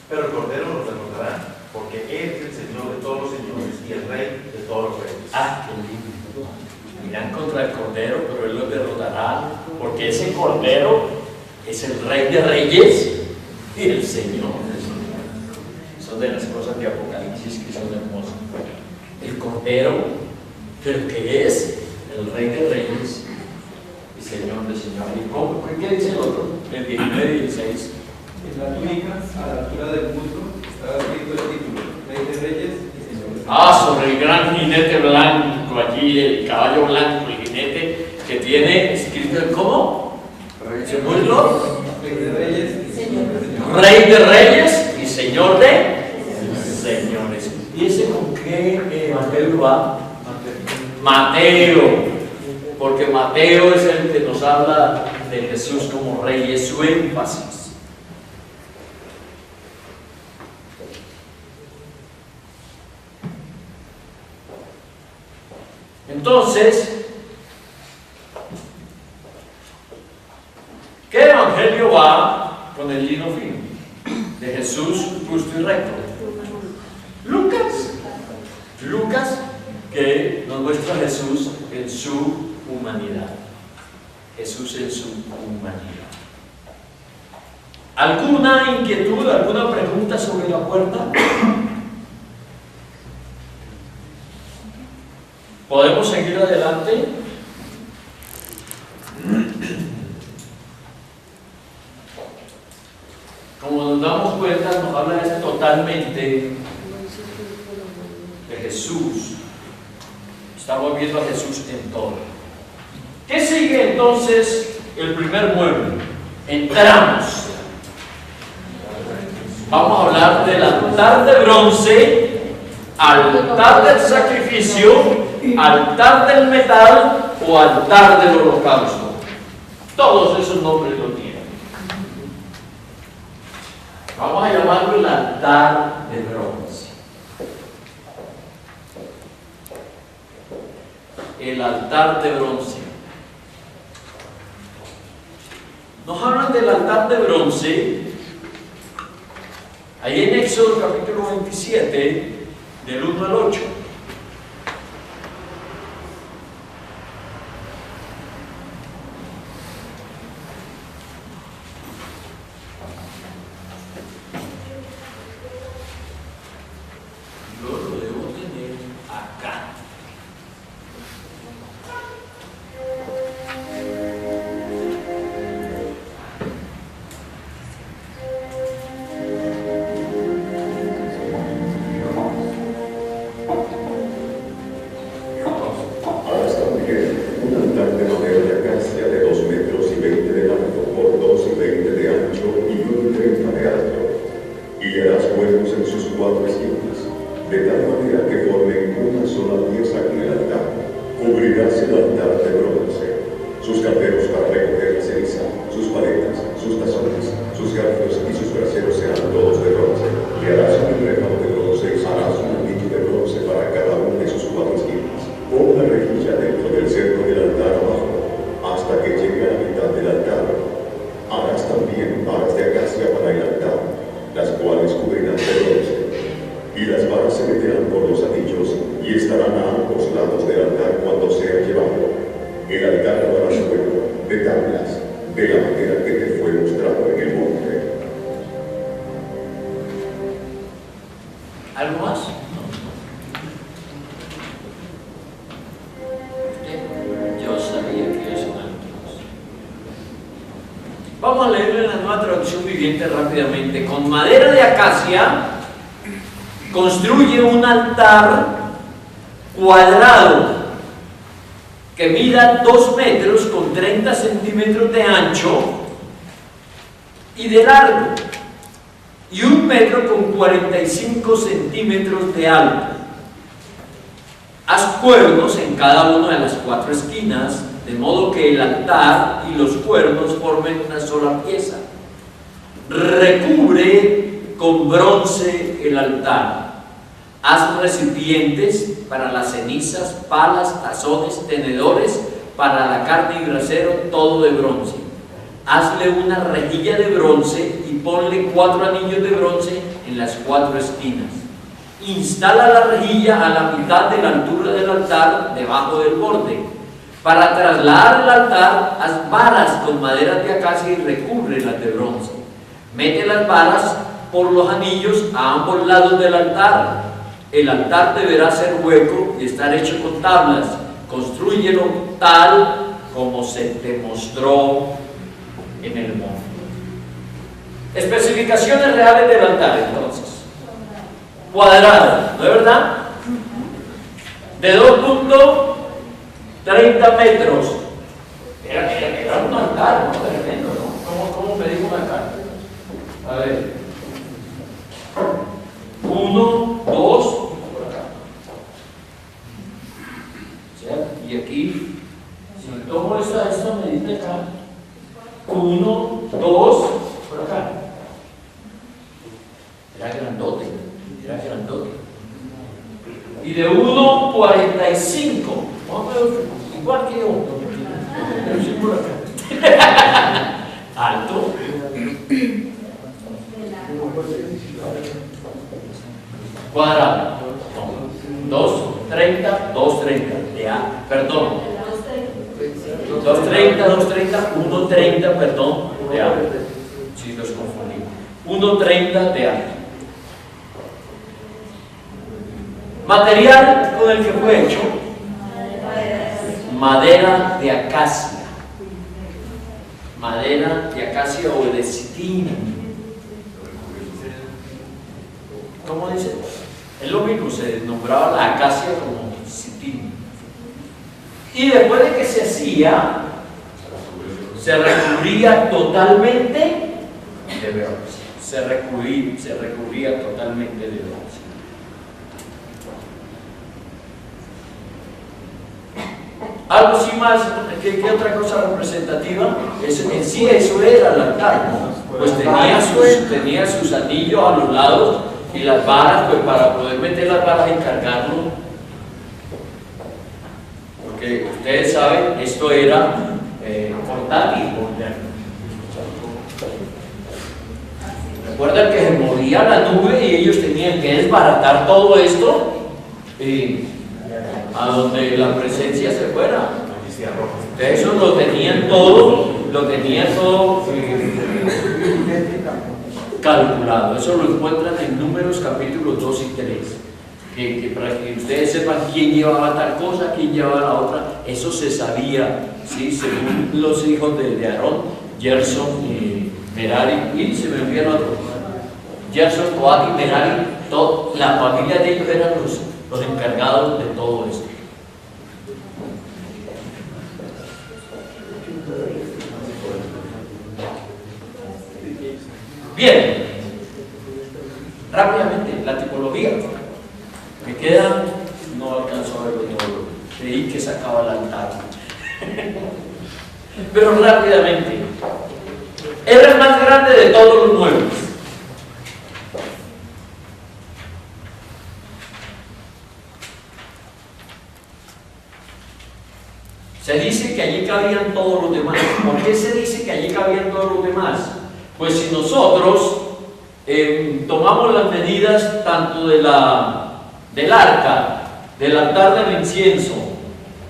pero el Cordero los derrotará, porque Él es el Señor de todos los señores y el Rey de todos los reyes. Ah, qué lindo. Irán contra el Cordero, pero Él los derrotará, porque ese Cordero es el Rey de Reyes y el Señor de señores. Son de las cosas de Apocalipsis que son hermosas. El Cordero, pero que es el Rey de Reyes y Señor de señores. ¿Y cómo? ¿Qué dice el otro? El 19:16. En la túnica, a la altura del muslo, estaba escrito el título: Rey de Reyes y Señor de Señores. Sobre el gran jinete blanco, allí el caballo blanco, el jinete que tiene escrito el ¿cómo? ¿Se muslo? Rey de Reyes y Señor de Señores. Rey de Reyes y Señor de señores. ¿Y ese con qué evangelio va? Mateo. Porque Mateo es el que nos habla de Jesús como Rey, es su énfasis. Entonces, ¿qué evangelio va con el lino fino? De Jesús justo y recto. Lucas, que nos muestra a Jesús en su humanidad. Jesús en su humanidad. ¿Alguna inquietud, alguna pregunta sobre la puerta? ¿Podemos seguir adelante? Como nos damos cuenta, nos habla totalmente de Jesús. Estamos viendo a Jesús en todo. ¿Qué sigue entonces el primer mueble? Entramos. Vamos a hablar del altar de bronce, altar del sacrificio, altar del metal o altar del holocausto. Todos esos nombres lo tienen. Vamos a llamarlo el altar de bronce. El altar de bronce. Nos hablan del altar de bronce ahí en Éxodo capítulo 27, del 1 al 8. Yo lo debo tener acá. ¿Algo más? Yo sabía que eso era. Vamos a leerlo en la Nueva Traducción Viviente rápidamente. Con madera de acacia construye un altar cuadrado que mida 2 metros con 30 centímetros de ancho y de largo, y 1 metro con 45 centímetros de alto. Haz cuernos en cada una de las 4 esquinas, de modo que el altar y los cuernos formen una sola pieza. Recubre con bronce el altar. Haz recipientes para las cenizas, palas, tazones, tenedores para la carne y brasero, todo de bronce. Hazle una rejilla de bronce y ponle 4 anillos de bronce en las 4 esquinas. Instala la rejilla a la mitad de la altura del altar, debajo del borde. Para trasladar el altar, haz varas con maderas de acacia y recúbrelas de bronce. Mete las varas por los anillos a ambos lados del altar. El altar deberá ser hueco y estar hecho con tablas. Constrúyelo tal como se te mostró en el monte. Especificaciones reales del altar, entonces. Cuadrado, ¿no es verdad? De 2.30 metros. Era un altar, ¿no? Tremendo, ¿no? ¿Cómo medimos un altar? A ver. 1, 2, por acá. ¿Cierto? Y aquí, si tomo esta medida acá, 1, 2, por acá. Era grandote. Y de 1.45, igual que yo, pero sí por acá. Alto. Cuadrado. 2.30, 2.30. Perdón. 2.30, 1.30, perdón. De A. Sí. si los confundí. 1.30 de alto. Material con el que fue hecho: madera de acacia. Madera de acacia o de citín. ¿Cómo dice? Es lo mismo, se nombraba la acacia como citín. Y después de que se hacía, se recubría totalmente de bronce. Se recubría totalmente de bronce. Algo así más, ¿qué otra cosa representativa? En sí eso era el altar, ¿no? Pues tenía sus anillos a los lados y las varas, pues para poder meter las varas y cargarlo. Porque ustedes saben, esto era portátil. Recuerdan que se movía la nube y ellos tenían que desbaratar todo esto a donde la presencia se fuera. Eso lo tenían todo calculado. Eso lo encuentran en Números capítulos 2 y 3. Para que ustedes sepan quién llevaba tal cosa, quién llevaba la otra, eso se sabía, ¿sí? Según los hijos de Aarón, Gerson y Merari, y se me olvidó otro. Gerson, Coat y Merari, la familia de ellos eran los encargados de todo esto. Bien, rápidamente, la tipología. Me queda, no alcanzó a verlo todo, creí que sacaba el altar. Pero rápidamente, era el más grande de todos los muebles. Se dice que allí cabían todos los demás. ¿Por qué se dice que allí cabían todos los demás? Pues si nosotros tomamos las medidas tanto del arca, del altar del incienso,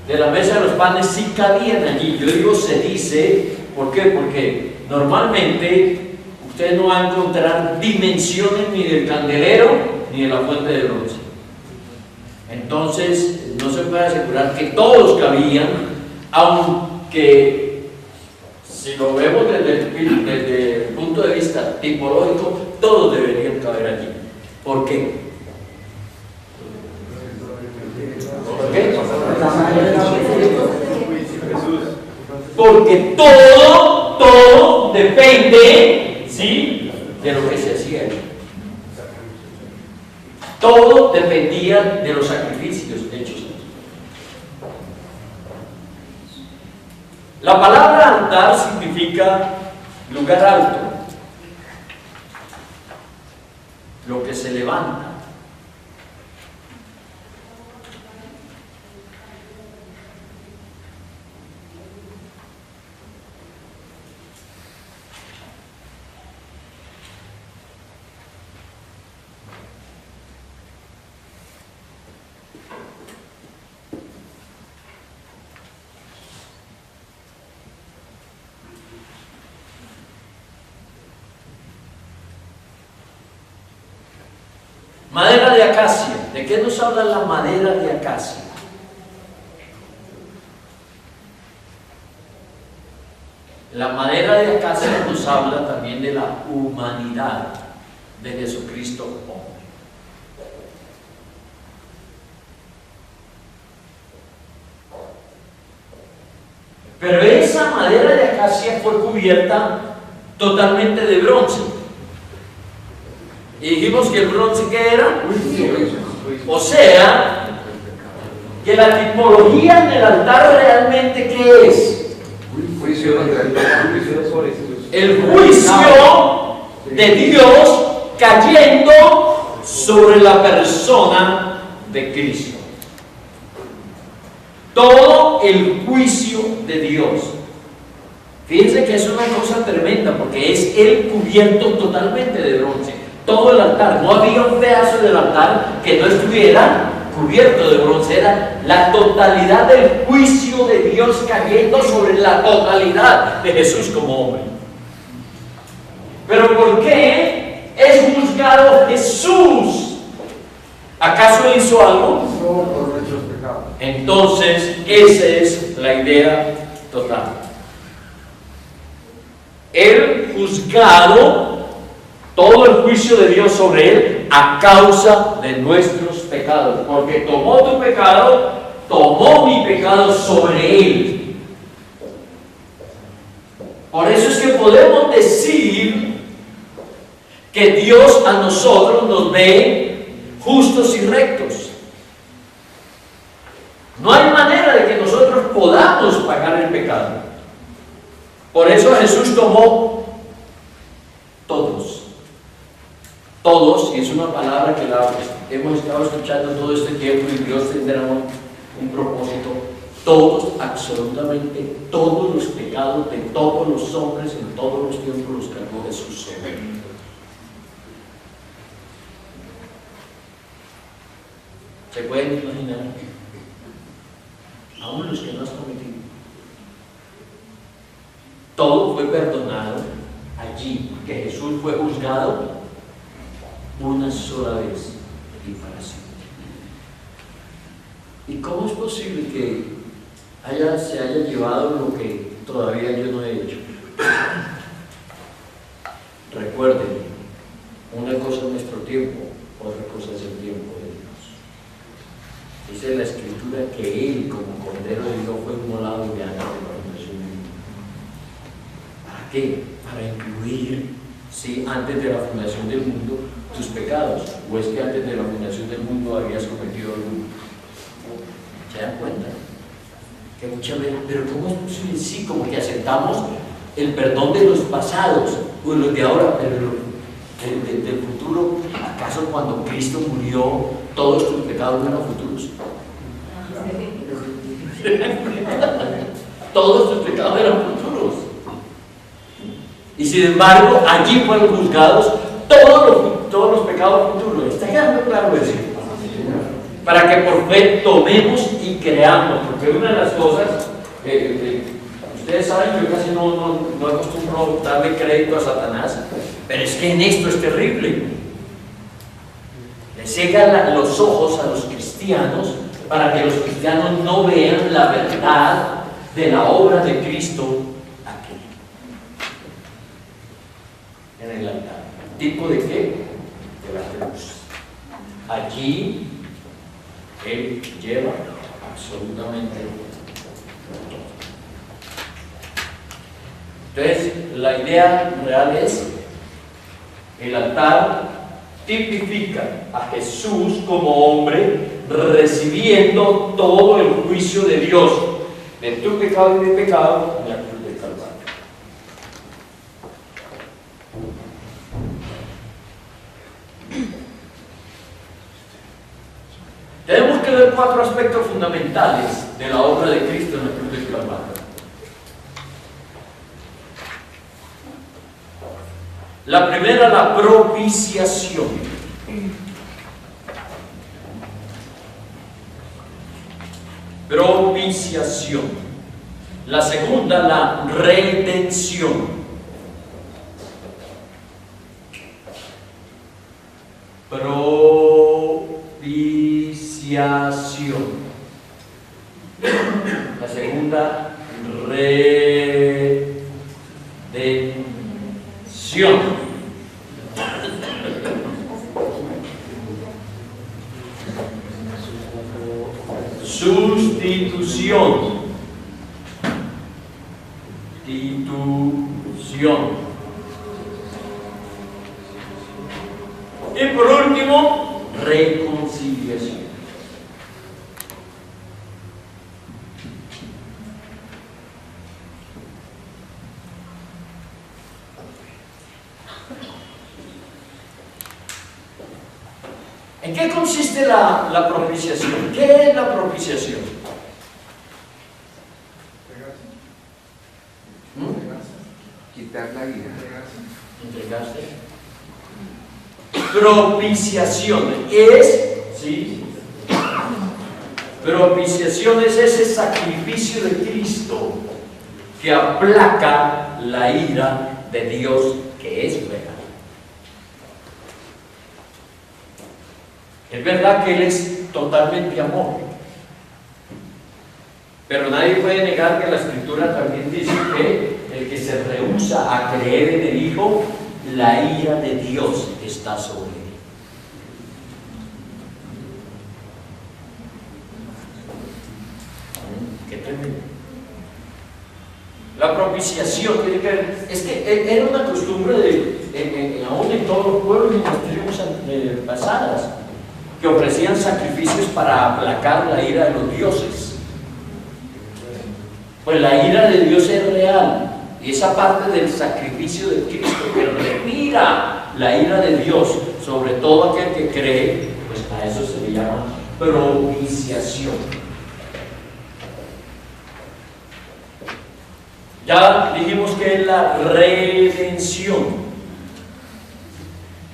de la mesa de los panes, sí cabían allí. Yo digo se dice, ¿por qué? Porque normalmente usted no va a encontrar dimensiones ni del candelero ni de la fuente de bronce. Entonces no se puede asegurar que todos cabían, aunque si lo vemos desde el punto de vista tipológico, todos deberían caber allí. ¿Por qué? ¿Por qué? Porque todo depende, ¿sí?, de lo que se hacía allí. Todo dependía de los sacrificios hechos. La palabra altar significa lugar alto, lo que se levanta. Madera de acacia. ¿De qué nos habla la madera de acacia? La madera de acacia nos habla también de la humanidad de Jesucristo hombre. Pero esa madera de acacia fue cubierta totalmente de bronce. Y dijimos que el bronce, ¿qué era? O sea, que la tipología en el altar realmente, ¿qué es? El juicio de Dios cayendo sobre la persona de Cristo. Todo el juicio de Dios. Fíjense que es una cosa tremenda, porque es el cubierto totalmente de bronce. Todo el altar, no había un pedazo del altar que no estuviera cubierto de bronce. Era la totalidad del juicio de Dios cayendo sobre la totalidad de Jesús como hombre. Pero ¿por qué es juzgado Jesús? ¿Acaso él hizo algo? No por nuestros pecados. Entonces, esa es la idea total. Él juzgado, todo el juicio de Dios sobre él a causa de nuestros pecados, porque tomó tu pecado, tomó mi pecado sobre él. Por eso es que podemos decir que Dios a nosotros nos ve justos y rectos. No hay manera de que nosotros podamos pagar el pecado. Por eso Jesús tomó todos, y es una palabra que la hemos estado escuchando todo este tiempo y Dios tendrá un propósito. Todos, absolutamente todos los pecados de todos los hombres en todos los tiempos los cargó Jesús sobre él. ¿Se pueden imaginar? Aún los que no has cometido. Todo fue perdonado allí, porque Jesús fue juzgado una sola vez y para siempre. ¿Y cómo es posible que se haya llevado lo que todavía yo no he hecho? Recuerden, una cosa es nuestro tiempo, otra cosa es el tiempo de Dios. Dice la Escritura que Él, como Cordero de Dios, fue inmolado de antes de la fundación del mundo. ¿Para qué? Para incluir, sí, antes de la fundación del mundo, tus pecados. ¿O es que antes de la fundación del mundo habías cometido alguno? ¿Se dan cuenta? Que muchas veces, pero ¿cómo es posible? Sí, como que aceptamos el perdón de los pasados, o los de ahora, pero del futuro. ¿Acaso cuando Cristo murió, todos tus pecados eran futuros? Todos tus pecados eran futuros. Y sin embargo, allí fueron juzgados todos los pecados futuros. ¿Está quedando claro eso? Para que por fe tomemos y creamos, porque una de las cosas, ustedes saben, yo casi no acostumbro darle crédito a Satanás, pero es que en esto es terrible. Le cegan los ojos a los cristianos para que los cristianos no vean la verdad de la obra de Cristo aquí, en el altar. ¿Tipo de qué? De la cruz. Allí Él lleva absolutamente todo. Entonces, la idea real es: el altar tipifica a Jesús como hombre recibiendo todo el juicio de Dios, de tu pecado y de pecado, en la cruz del Calvario. Tenemos que ver 4 aspectos fundamentales de la obra de Cristo en la cruz del Calvario. La primera, la propiciación. Propiciación. La segunda, la redención. Propiciación. La segunda, redención. Sustitución. Y por último, reconciliación. ¿En qué consiste la propiciación? ¿Qué es la propiciación? Quitar la ira. ¿Entregaste? Propiciación es, ¿sí? Propiciación es ese sacrificio de Cristo que aplaca la ira de Dios que es real. Es verdad que Él es totalmente amor, pero nadie puede negar que la Escritura también dice que el que se rehúsa a creer en el Hijo, la ira de Dios está sobre él. Qué tremendo. La propiciación tiene que ver, es que era una costumbre aún en todos los pueblos y en las tribus pasadas, que ofrecían sacrificios para aplacar la ira de los dioses. Pues la ira de Dios es real, y esa parte del sacrificio de Cristo que retira la ira de Dios sobre todo aquel que cree, pues a eso se le llama propiciación. Ya dijimos que es la redención.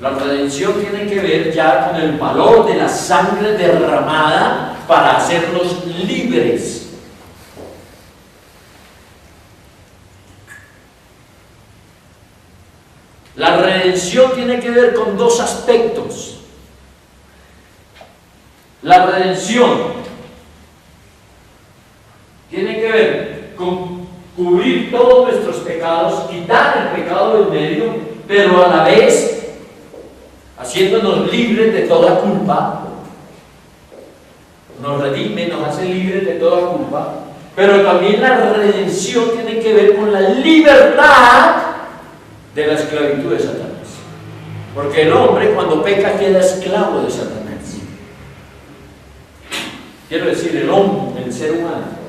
La redención tiene que ver ya con el valor de la sangre derramada para hacernos libres. La redención tiene que ver con dos aspectos. La redención tiene que ver con cubrir todos nuestros pecados, quitar el pecado del medio, pero a la vez haciéndonos libres de toda culpa. Nos redime, nos hace libres de toda culpa, pero también la redención tiene que ver con la libertad de la esclavitud de Satanás. Porque el hombre cuando peca queda esclavo de Satanás. Quiero decir, el hombre, el ser humano.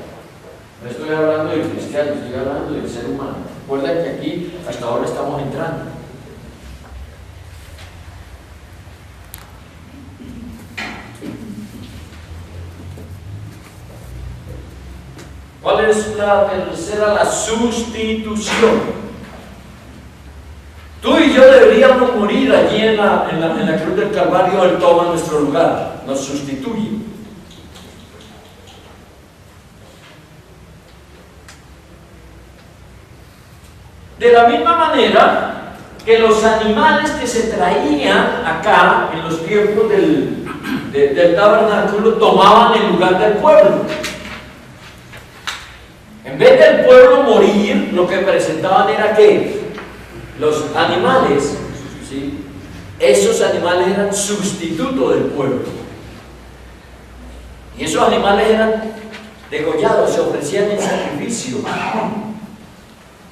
No estoy hablando del cristiano, estoy hablando del ser humano. Recuerden que aquí hasta ahora estamos entrando. ¿Cuál es la tercera? La sustitución. Tú y yo deberíamos morir allí en la cruz del Calvario. Él toma nuestro lugar, nos sustituye. De la misma manera que los animales que se traían acá en los tiempos del tabernáculo tomaban el lugar del pueblo. En vez del pueblo morir, lo que presentaban era que los animales, ¿sí?, esos animales eran sustituto del pueblo. Y esos animales eran degollados, se ofrecían en sacrificio.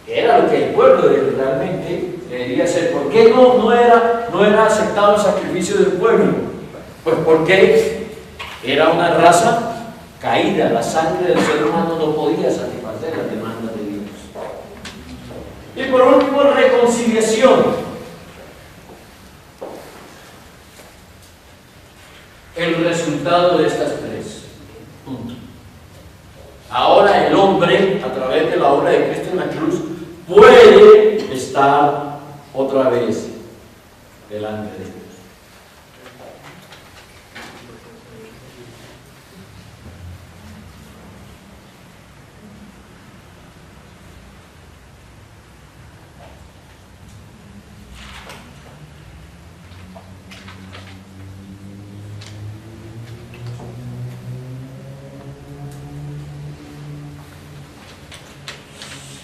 Era lo que el pueblo realmente debería hacer. ¿Por qué no era aceptado el sacrificio del pueblo? Pues porque era una raza caída, la sangre del ser humano no podía satisfacer las demandas de Dios. Y por último, reconciliación. El resultado de estas tres. Punto. Ahora el hombre, a través de la obra de Cristo en la cruz, puede estar otra vez delante de Dios.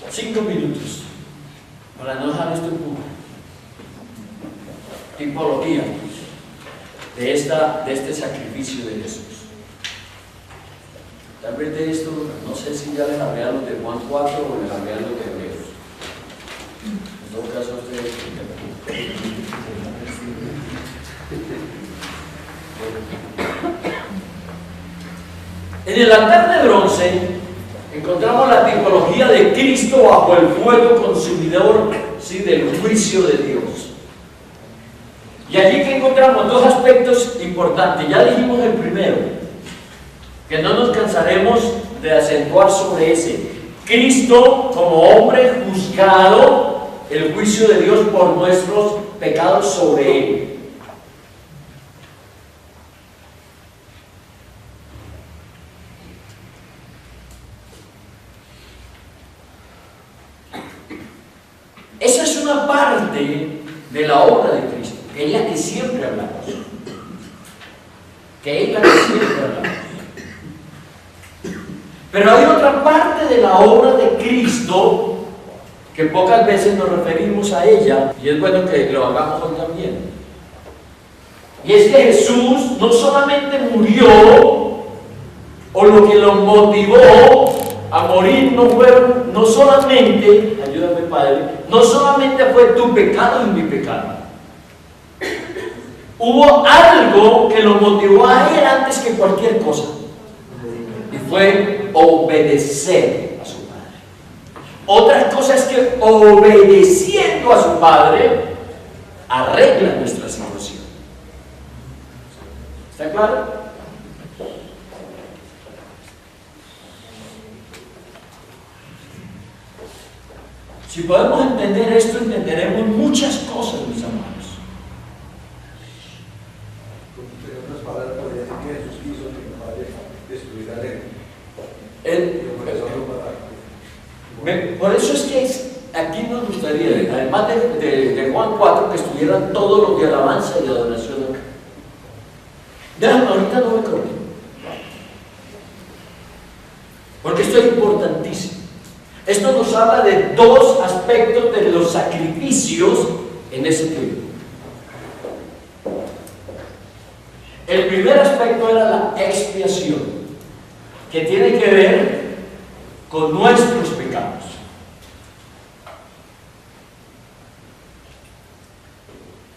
Cinco minutos para no dejar esto en punto. Tipología de este sacrificio de Jesús. Tal vez de esto, no sé si ya les hablé a los de Juan 4 o les hablé a los de Hebreos. En todo caso, ustedes. En el altar de bronce encontramos la tipología de Cristo bajo el fuego consumidor, ¿sí?, del juicio de Dios. Y allí que encontramos dos aspectos importantes. Ya dijimos el primero, que no nos cansaremos de acentuar sobre ese. Cristo como hombre juzgado, el juicio de Dios por nuestros pecados sobre él. Esa es una parte de la obra de Cristo, que es la que siempre hablamos. Pero hay otra parte de la obra de Cristo que pocas veces nos referimos a ella, y es bueno que lo hagamos hoy también. Y es que Jesús no solamente murió, o lo que lo motivó a morir no solamente, ayúdame Padre, no solamente fue tu pecado y mi pecado. Hubo algo que lo motivó a él antes que cualquier cosa, y fue obedecer a su Padre. Otra cosa es que obedeciendo a su Padre arregla nuestra situación. ¿Está claro? Si podemos entender esto, entenderemos muchas cosas, mis amados. En otras palabras, podría decir que Jesús quiso que el Padre destruyera la ley. Por eso es que aquí nos gustaría, además de Juan 4, que estuvieran todos los de alabanza y de adoración acá. Déjame, ahorita no me corren, porque esto es importantísimo. Esto nos habla de dos aspectos de los sacrificios en ese tiempo. El primer aspecto era la expiación, que tiene que ver con nuestros pecados.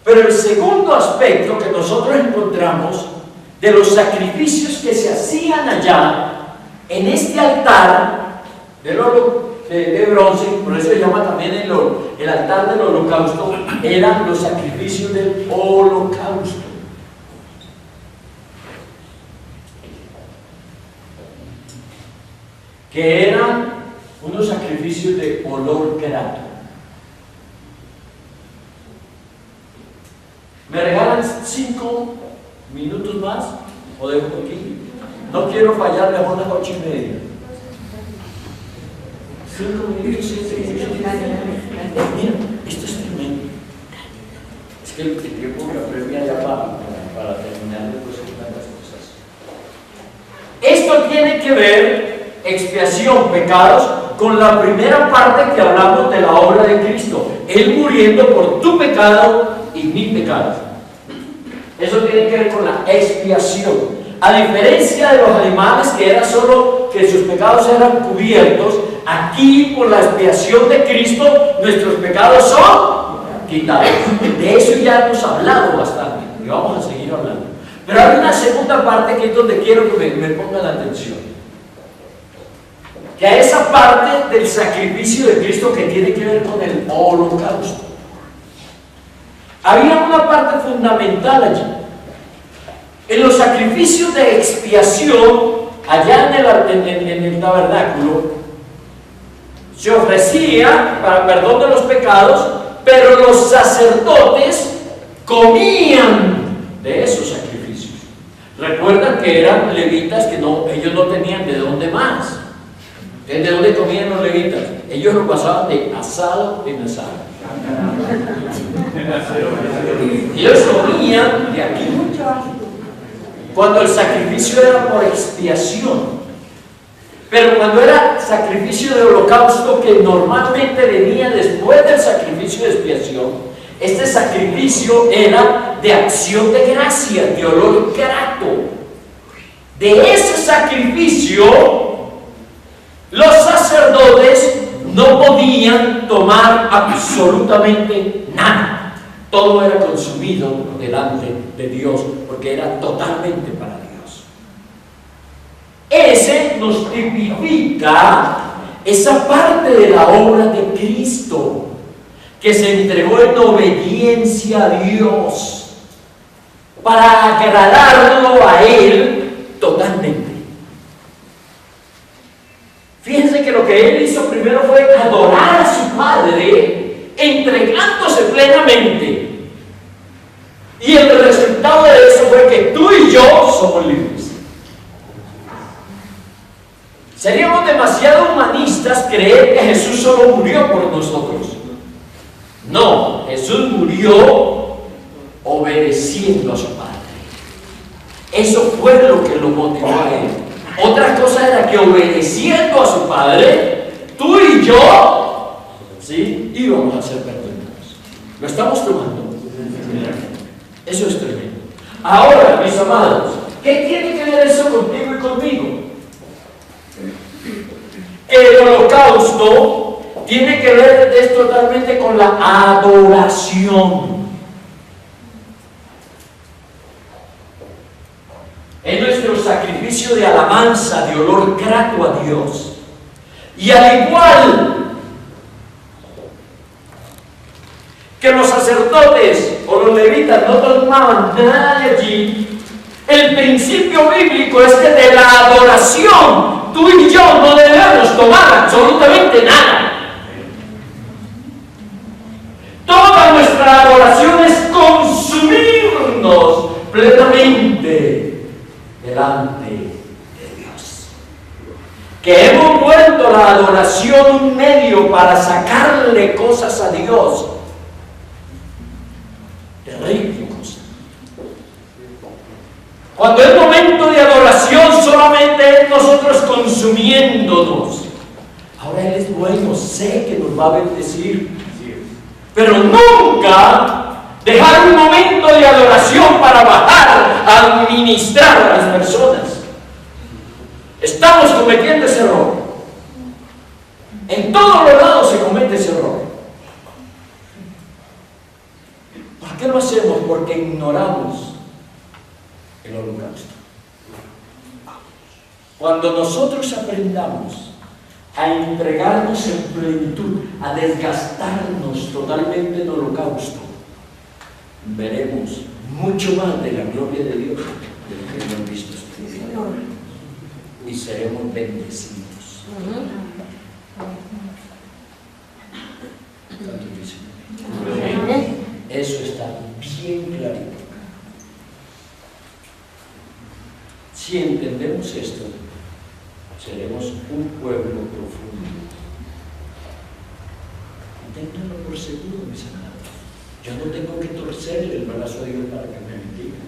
Pero el segundo aspecto que nosotros encontramos de los sacrificios que se hacían allá en este altar de bronce, por eso se llama también el altar del holocausto, eran los sacrificios del holocausto. Que eran unos sacrificios de olor grato. ¿Me regalan 5 minutos más? ¿O dejo aquí? No quiero fallar, mejor las 8:30. 5 minutos, 7 minutos. Mira, esto es tremendo. Es que el tiempo me apremia ya para terminar después con tantas cosas. Esto tiene que ver, expiación, pecados, con la primera parte que hablamos de la obra de Cristo. Él muriendo por tu pecado y mi pecado. Eso tiene que ver con la expiación. A diferencia de los animales, que era solo que sus pecados eran cubiertos, aquí por la expiación de Cristo nuestros pecados son quitados. De eso ya hemos hablado bastante y vamos a seguir hablando. Pero hay una segunda parte que es donde quiero que me pongan la atención. Que a esa parte del sacrificio de Cristo que tiene que ver con el holocausto. Había una parte fundamental allí. En los sacrificios de expiación, allá en el tabernáculo, se ofrecía para perdón de los pecados, pero los sacerdotes comían de esos sacrificios. Recuerdan que eran levitas que ellos no tenían de dónde más. ¿De dónde comían los levitas? Ellos lo pasaban de asado en asado. Ellos comían de aquí. Cuando el sacrificio era por expiación. Pero cuando era sacrificio de holocausto, que normalmente venía después del sacrificio de expiación, este sacrificio era de acción de gracia, de olor grato. De ese sacrificio, los sacerdotes no podían tomar absolutamente nada. Todo era consumido delante de Dios, porque era totalmente para Dios. Ese nos tipifica esa parte de la obra de Cristo, que se entregó en obediencia a Dios, para agradarlo a Él totalmente. Fíjense que lo que Él hizo primero fue adorar a su Padre, entregándose plenamente. Y el resultado de eso fue que tú y yo somos libres. Seríamos demasiado humanistas creer que Jesús solo murió por nosotros. No, Jesús murió obedeciendo a su Padre. Eso fue lo que lo motivó a él. Otra cosa era que obedeciendo a su Padre, tú y yo, ¿sí?, íbamos a ser perdonados. ¿Lo estamos tomando? Eso es tremendo. Ahora, mis amados, ¿qué tiene que ver eso contigo y conmigo? El holocausto tiene que ver totalmente con la adoración. Es nuestro sacrificio de alabanza, de olor grato a Dios. Y al igual que los sacerdotes o los levitas no tomaban nada de allí, el principio bíblico es que de la adoración tú y yo no debemos tomar absolutamente nada. Toda nuestra adoración es consumirnos plenamente delante de Dios. Que hemos vuelto la adoración un medio para sacarle cosas a Dios. Terrible cosa. Cuando es momento de adoración, solamente es nosotros consumiéndonos. Ahora Él es bueno, sé que nos va a bendecir, pero nunca dejar un momento de adoración para bajar a administrar a las personas. Estamos cometiendo ese error. En todos los lados se comete ese error. ¿Por qué lo hacemos? Porque ignoramos el holocausto. Cuando nosotros aprendamos a entregarnos en plenitud, a desgastarnos totalmente en holocausto, veremos mucho más de la gloria de Dios de lo que hemos visto hasta el día de hoy. Y seremos bendecidos. ¿Cuántos dicen amén? Eso está bien clarito. Si entendemos esto, seremos un pueblo profundo. Ténganlo por seguro, mis amados. Yo no tengo que torcerle el brazo a Dios para que me bendiga.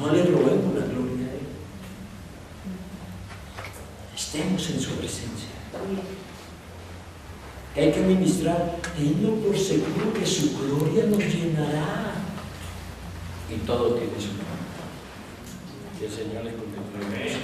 No le robemos la gloria a Él. Estemos en su presencia. Hay que ministrar, tenlo por seguro que su gloria nos llenará. Y todo tiene su nombre. Que el Señor les contemple.